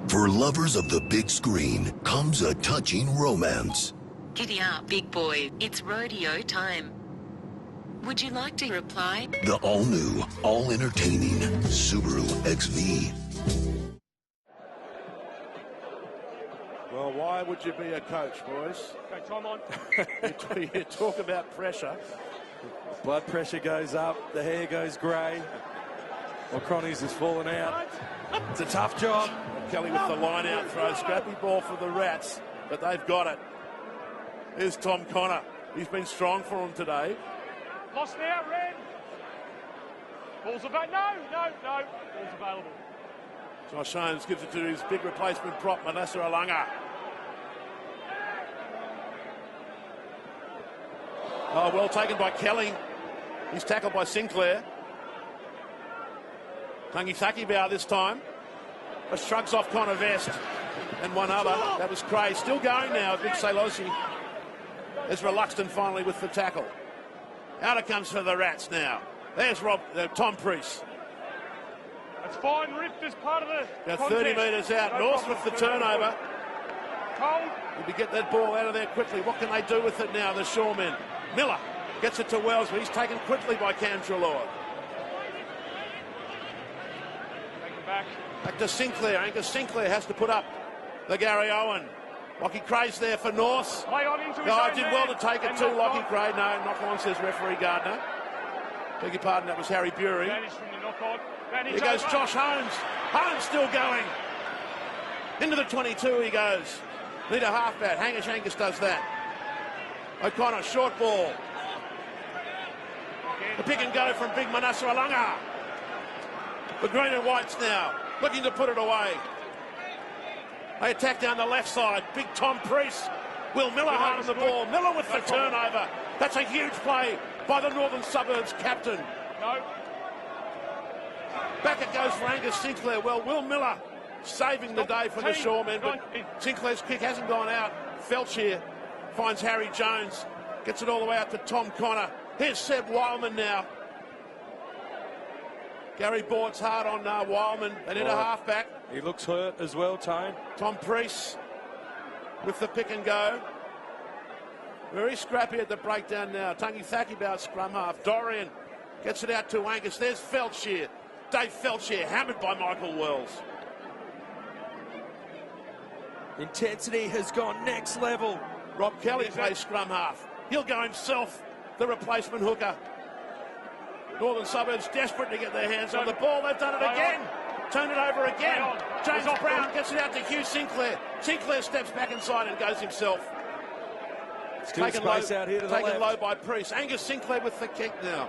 For lovers of the big screen comes a touching romance. Giddy up, big boy. It's rodeo time. Would you like to reply? The all-new, all-entertaining Subaru XV. Well, why would you be a coach, boys? Okay, time on. You talk about pressure. Blood pressure goes up, the hair goes grey. Well, Cronnies has fallen out. It's a tough job. Kelly with the line-out throw. Scrappy ball for the Rats, but they've got it. Here's Tom Connor. He's been strong for them today. Lost now, Red. Ball's available. No. Ball's available. Josh Holmes gives it to his big replacement prop, Manasseh Alunga. Oh, well taken by Kelly. He's tackled by Sinclair. Tangi Thakibau this time. But shrugs off Connor Vest and one other. That was Cray. Still going now, Big Salosi. Ezra Luxton finally with the tackle. Out it comes for the Rats now. There's Tom Priest. That's fine, ripped as part of the About 30 metres out. No North problem. with the turnover. Cold. If you get that ball out of there quickly, what can they do with it now, the Shoremen? Miller gets it to Wells, but he's taken quickly by Cam Treloar. Take him back. Back to Sinclair. Angus Sinclair has to put up the Gary Owen. Lockie Cray's there for North. Play on into his Oh, own did man. well to take it And too, knock Lockie on. Cray. No, knock on, says referee Gardner. Beg your pardon, that was Harry Bury. Advantage from the knock on. Here goes Josh Holmes. Holmes still going. Into the 22 he goes. Need a halfback. Hamish Angus does that. O'Connor, short ball. The pick and go from Big Manasa Alanga. The green and whites now, looking to put it away. They attack down the left side. Big Tom Priest. Will Miller hard on the ball. Miller with the turnover. That's a huge play by the Northern Suburbs captain. No. Back it goes for Angus Sinclair. Well, Will Miller saving the day for the Shoremen, but Sinclair's kick hasn't gone out. Felchier finds Harry Jones. Gets it all the way out to Tom Connor. Here's Seb Wildman now. Gary Bort's hard on Wildman. They need a halfback. He looks hurt as well, Tone. Tom Priest with the pick and go. Very scrappy at the breakdown now. Tangi Thakibau scrum half. Dorian gets it out to Angus. There's Felchier. Dave Felchier hammered by Michael Wells. Intensity has gone next level. Rob Kelly plays scrum half. He'll go himself, the replacement hooker. Northern Suburbs desperate to get their hands on the ball. They've done it again. Turn it over again. James Brown gets it out to Hugh Sinclair. Sinclair steps back inside and goes himself. Still Taken space low, out here to the taken left. low by Priest. Angus Sinclair with the kick now.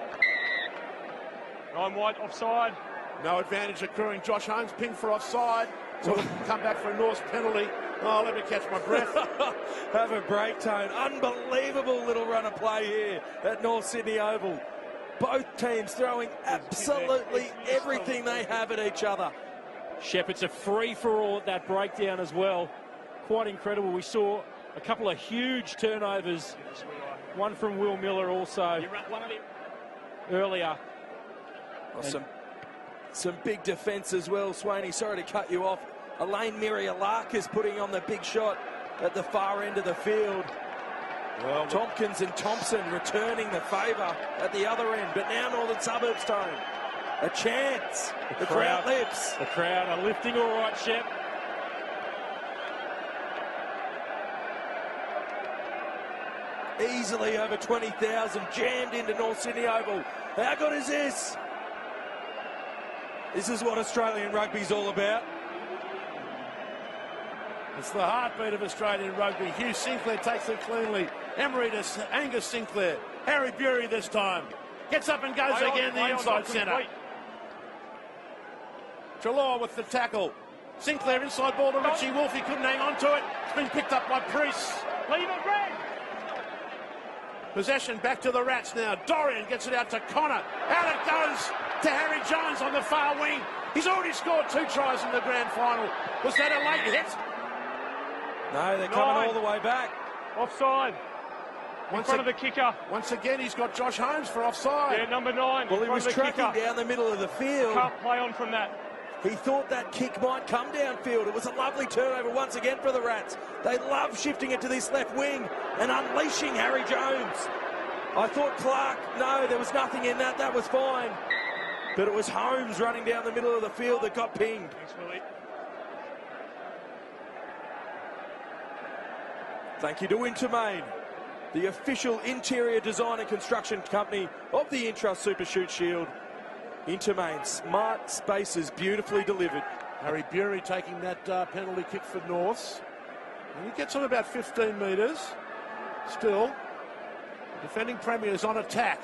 Ryan White offside. No advantage accruing. Josh Holmes pinned for offside. So we'll come back for a North penalty. Oh, let me catch my breath. Have a break, Tone. Unbelievable little run of play here at North Sydney Oval. Both teams throwing absolutely everything they have at each other. Shep, it's a free-for-all at that breakdown as well. Quite incredible. We saw a couple of huge turnovers. One from Will Miller also earlier. Oh, some big defence as well, Swaney. Sorry to cut you off. Elaine Mirialak is putting on the big shot at the far end of the field. Well, Tompkins and Thomson returning the favour at the other end. But now Northern Suburbs time. A chance. The crowd lifts. The crowd are lifting all right, Shep. Easily over 20,000 jammed into North Sydney Oval. How good is this? This is what Australian rugby's all about. It's the heartbeat of Australian rugby. Hugh Sinclair takes it cleanly. Emery to Angus Sinclair. Harry Bury this time. Gets up and goes again the inside centre. Treloar with the tackle. Sinclair inside ball to Richie Wolfe. He couldn't hang on to it. It's been picked up by Priest. Leave it, Greg. Possession back to the Rats now. Dorian gets it out to Connor. Out it goes to Harry Jones on the far wing. He's already scored 2 tries in the grand final. Was that a late hit? No, they're coming all the way back. Offside. In front of the kicker. Once again, he's got Josh Holmes for offside. Yeah, number 9. Well, he was tracking down the middle of the field. Can't play on from that. He thought that kick might come downfield. It was a lovely turnover once again for the Rats. They love shifting it to this left wing and unleashing Harry Jones. I thought Clark, no, there was nothing in that. That was fine. But it was Holmes running down the middle of the field that got pinged. Thanks, Willie. Thank you to Intermain, the official interior design and construction company of the Intrust Super Shute Shield. Intermain, smart spaces, beautifully delivered. Harry Bury taking that penalty kick for Norths. And he gets on about 15 metres. Still, defending premiers on attack.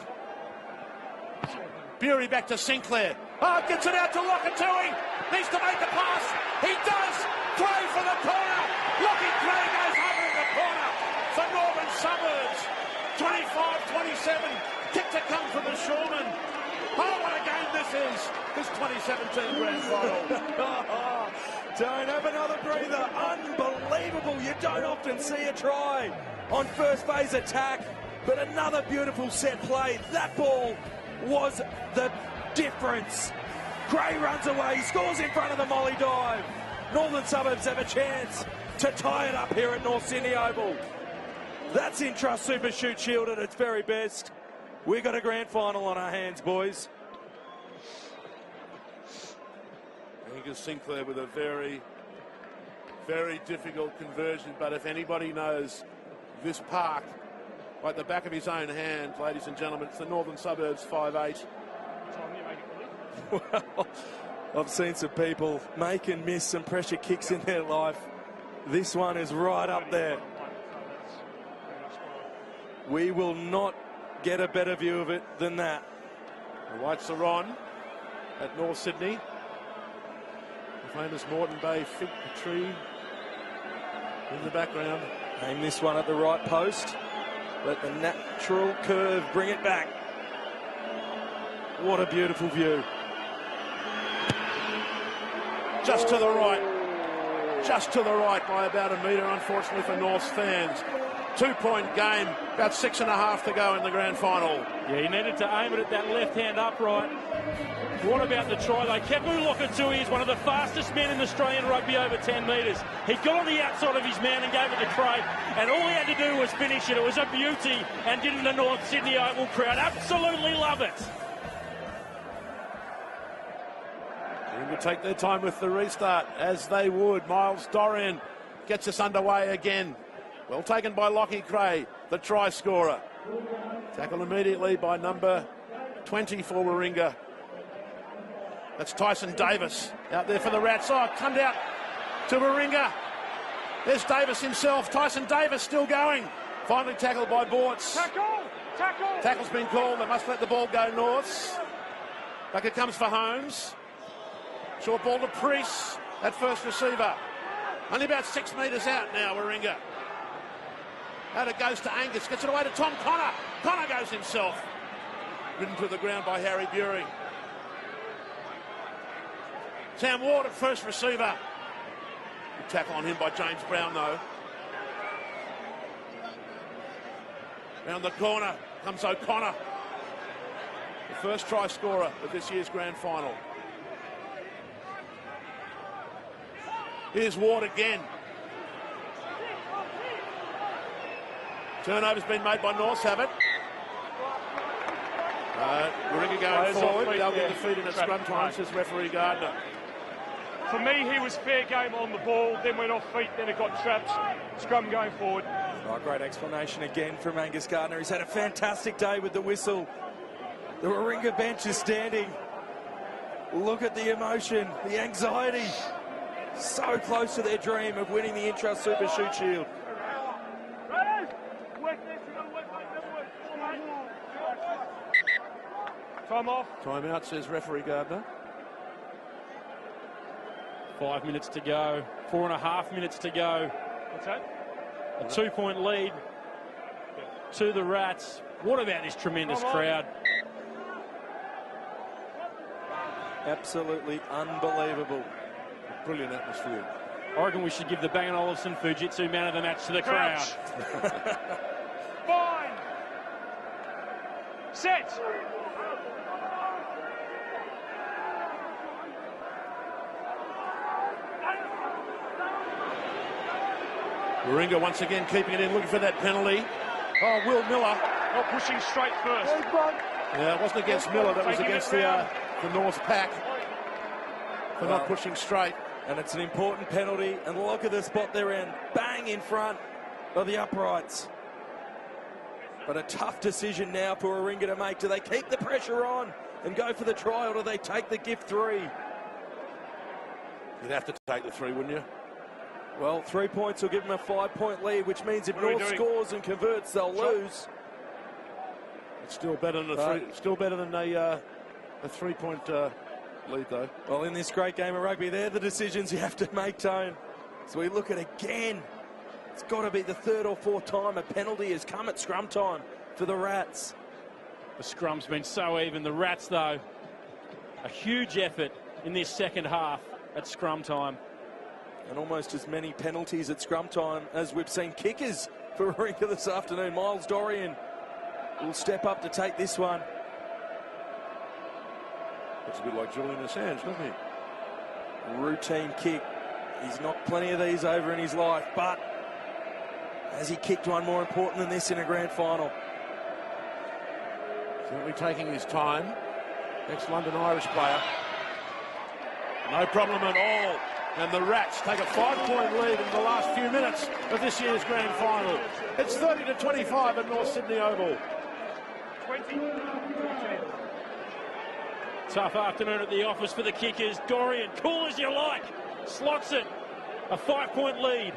Bury back to Sinclair. Oh, gets it out to Locatui. Needs to make the pass. He does. Gray for the corner. Lockie Gray goes over in the corner for Northern Suburbs. 25-27. Kick to come from the Shoreman. Oh, what a game this is. This 2017 Grand Final. Don't have another breather. Unbelievable. You don't often see a try on first phase attack, but another beautiful set play. That ball was the difference. Gray runs away, scores in front of the Molly dive. Northern Suburbs have a chance to tie it up here at North Sydney Oval. That's Intrust Super Shute Shield at its very best. We've got a grand final on our hands, boys. Angus Sinclair with a very, very difficult conversion, but if anybody knows this park like the back of his own hand, ladies and gentlemen, it's the Northern Suburbs 5-8. Well, I've seen some people make and miss some pressure kicks in their life. This one is right up there. We will not get a better view of it than that. The Whites are on at North Sydney. The famous Moreton Bay fig tree in the background. Aim this one at the right post. Let the natural curve bring it back. What a beautiful view. Just to the right. Just to the right by about a metre, unfortunately for North's fans. 2-point game, about 6.5 to go in the grand final. Yeah, he needed to aim it at that left-hand upright. What about the try, though? Kepu Lokatui is one of the fastest men in Australian rugby over 10 metres. He got on the outside of his man and gave it to Craig, and all he had to do was finish it. It was a beauty, and didn't the North Sydney Oval crowd absolutely love it? They will take their time with the restart, as they would. Miles Dorian gets us underway again. Well taken by Lockie Cray, the try scorer. Tackled immediately by number 20 for Warringah. That's Tyson Davis out there for the Rats. Oh, come out to Warringah. There's Davis himself. Tyson Davis still going. Finally tackled by Bortz. Tackle! Tackle! Tackle's been called. They must let the ball go Norths. Back it comes for Holmes. Short ball to Priest at first receiver. Only about 6 metres out now, Warringah. Out it goes to Angus, gets it away to Tom Connor. Connor goes himself. Ridden to the ground by Harry Bury. Sam Ward at first receiver. Good tackle on him by James Brown, though. Round the corner comes O'Connor, the first try scorer of this year's grand final. Here's Ward again. Turnover's been made by North, have it. Warringah going forward. They'll get defeated at scrum time, says referee Gardner. For me, he was fair game on the ball, then went off feet, then it got trapped. Scrum going forward. Oh, great explanation again from Angus Gardner. He's had a fantastic day with the whistle. The Warringah bench is standing. Look at the emotion, the anxiety. So close to their dream of winning the Intrust Super Shute Shield. Time off. Time out, says referee Gardner. 5 minutes to go. 4.5 minutes to go. What's that? A 2-point lead to the Rats. What about this tremendous crowd? Absolutely unbelievable. Brilliant atmosphere. I reckon we should give the Bang & Olufsen Fujitsu man of the match to the crowd. Fine. Set. Warringah once again keeping it in, looking for that penalty. Oh, Will Miller. Not pushing straight first. Yeah, it wasn't against Miller, that was against the North pack for not pushing straight. And it's an important penalty, and look at the spot they're in. Bang in front of the uprights. But a tough decision now for Warringah to make. Do they keep the pressure on and go for the try, or do they take the gift 3? You'd have to take the 3, wouldn't you? Well, 3 points will give them a 5-point lead, which means if North scores and converts, they'll lose. It's still better than a 3. Still better than a 3-point lead, though. Well, in this great game of rugby, they're the decisions you have to make, Tone. So we look at again. It's got to be the 3rd or 4th time a penalty has come at scrum time for the Rats. The scrum's been so even. The Rats, though, a huge effort in this second half at scrum time. And almost as many penalties at scrum time as we've seen kickers for Warringah this afternoon. Miles Dorian will step up to take this one. Looks a bit like Julian Assange, doesn't he? Routine kick. He's knocked plenty of these over in his life, but has he kicked one more important than this in a grand final? Certainly taking his time. Ex-London Irish player. No problem at all. And the Rats take a 5-point lead in the last few minutes of this year's grand final. It's 30-25 at North Sydney Oval. 20. Tough afternoon at the office for the kickers. Dorian, cool as you like, slots it. A 5-point lead.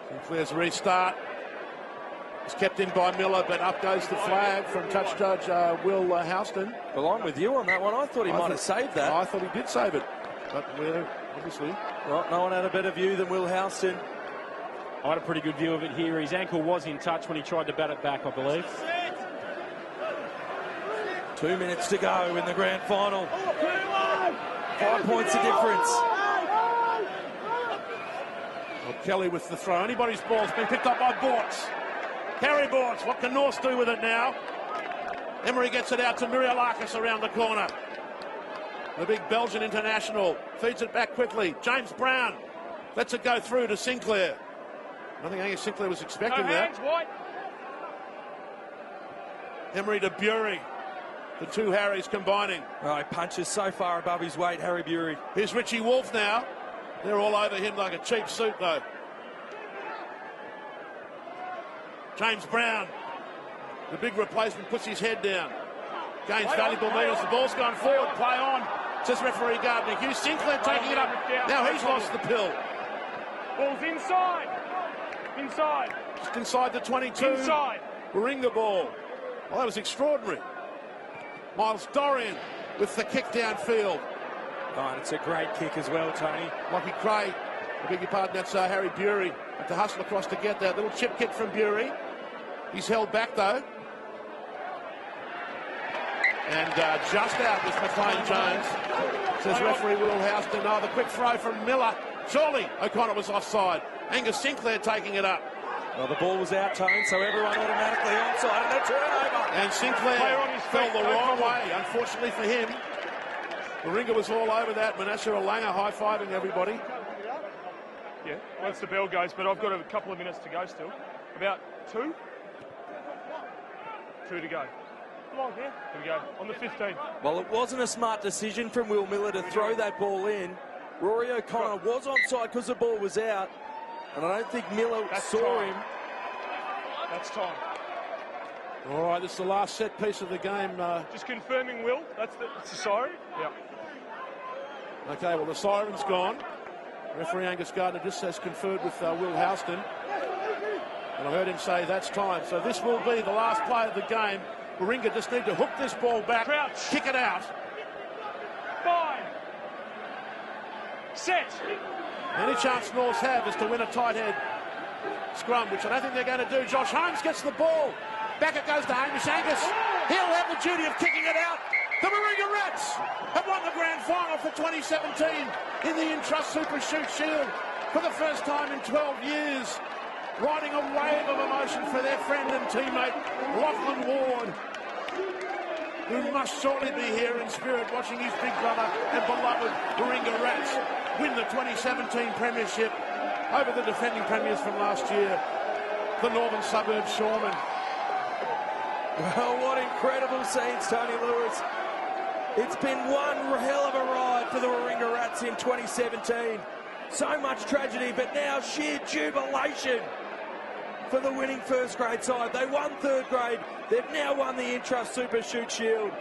Sinclair's restart. It's kept in by Miller, but up goes the flag from touch judge Will Houston. Well, I'm with you on that one. I thought he might have saved that. I thought he did save it, but obviously. Well, no one had a better view than Will Houston. I had a pretty good view of it here. His ankle was in touch when he tried to bat it back, I believe. 2 minutes to go in the grand final. 5 points of difference. Well, Kelly with the throw. Anybody's ball's been picked up by Bortz. Harry Bortz, what can North do with it now? Emery gets it out to Mirialakis around the corner. The big Belgian international feeds it back quickly. James Brown lets it go through to Sinclair. I think Angus Sinclair was expecting that. White. Emery to Bury. The two Harrys combining. Oh, he punches so far above his weight, Harry Bury. Here's Richie Wolf now. They're all over him like a cheap suit, though. James Brown, the big replacement, puts his head down. Gains valuable metres. The ball's gone forward. Play on, says referee Gardner. Hugh Sinclair taking it up. Now he's lost the pill. Ball's inside. Inside. Just inside the 22. Inside. Warringah ball. Well, that was extraordinary. Miles Dorian with the kick downfield. Oh, and it's a great kick as well, Tony. Lockie Cray, I beg your pardon, that's Harry Bury. Had to hustle across to get that. Little chip kick from Bury. He's held back, though. And just out is McLean Jones, says referee Will Houston. Oh, the quick throw from Miller. Surely O'Connor was offside. Angus Sinclair taking it up. Well, the ball was out, Tone, so everyone automatically onside, and a turnover. And Sinclair fell the wrong way, unfortunately for him. Warringah was all over that. Manasseh Alanga high-fiving everybody. Yeah, once the bell goes, but I've got a couple of minutes to go still. About 2? 2 to go. Come on, here. Here we go, on the 15. Well, it wasn't a smart decision from Will Miller to throw that ball in. Rory O'Connor was onside because the ball was out, and I don't think Miller saw him. That's time. All right, this is the last set piece of the game. Just confirming, Will. That's the siren? Yeah. Okay, well, the siren's gone. Referee Angus Gardner just has conferred with Will Houston. And I heard him say that's time. So this will be the last play of the game. Warringah just need to hook this ball back, Crouch. kick it out. 5. Set. The only chance Norths have is to win a tight head scrum, which I don't think they're going to do. Josh Holmes gets the ball. Back it goes to Hamish Angus. He'll have the duty of kicking it out. The Warringah Rats have won the grand final for 2017 in the Intrust Super Shute Shield for the first time in 12 years. Riding a wave of emotion for their friend and teammate, Lachlan Ward, who must surely be here in spirit watching his big brother and beloved Warringah Rats win the 2017 premiership over the defending premiers from last year, the Northern Suburbs Shoremen. Well, what incredible scenes, Tony Lewis. It's been one hell of a ride for the Warringah Rats in 2017. So much tragedy, but now sheer jubilation for the winning first grade side. They won third grade. They've now won the Intrust Super Shute Shield.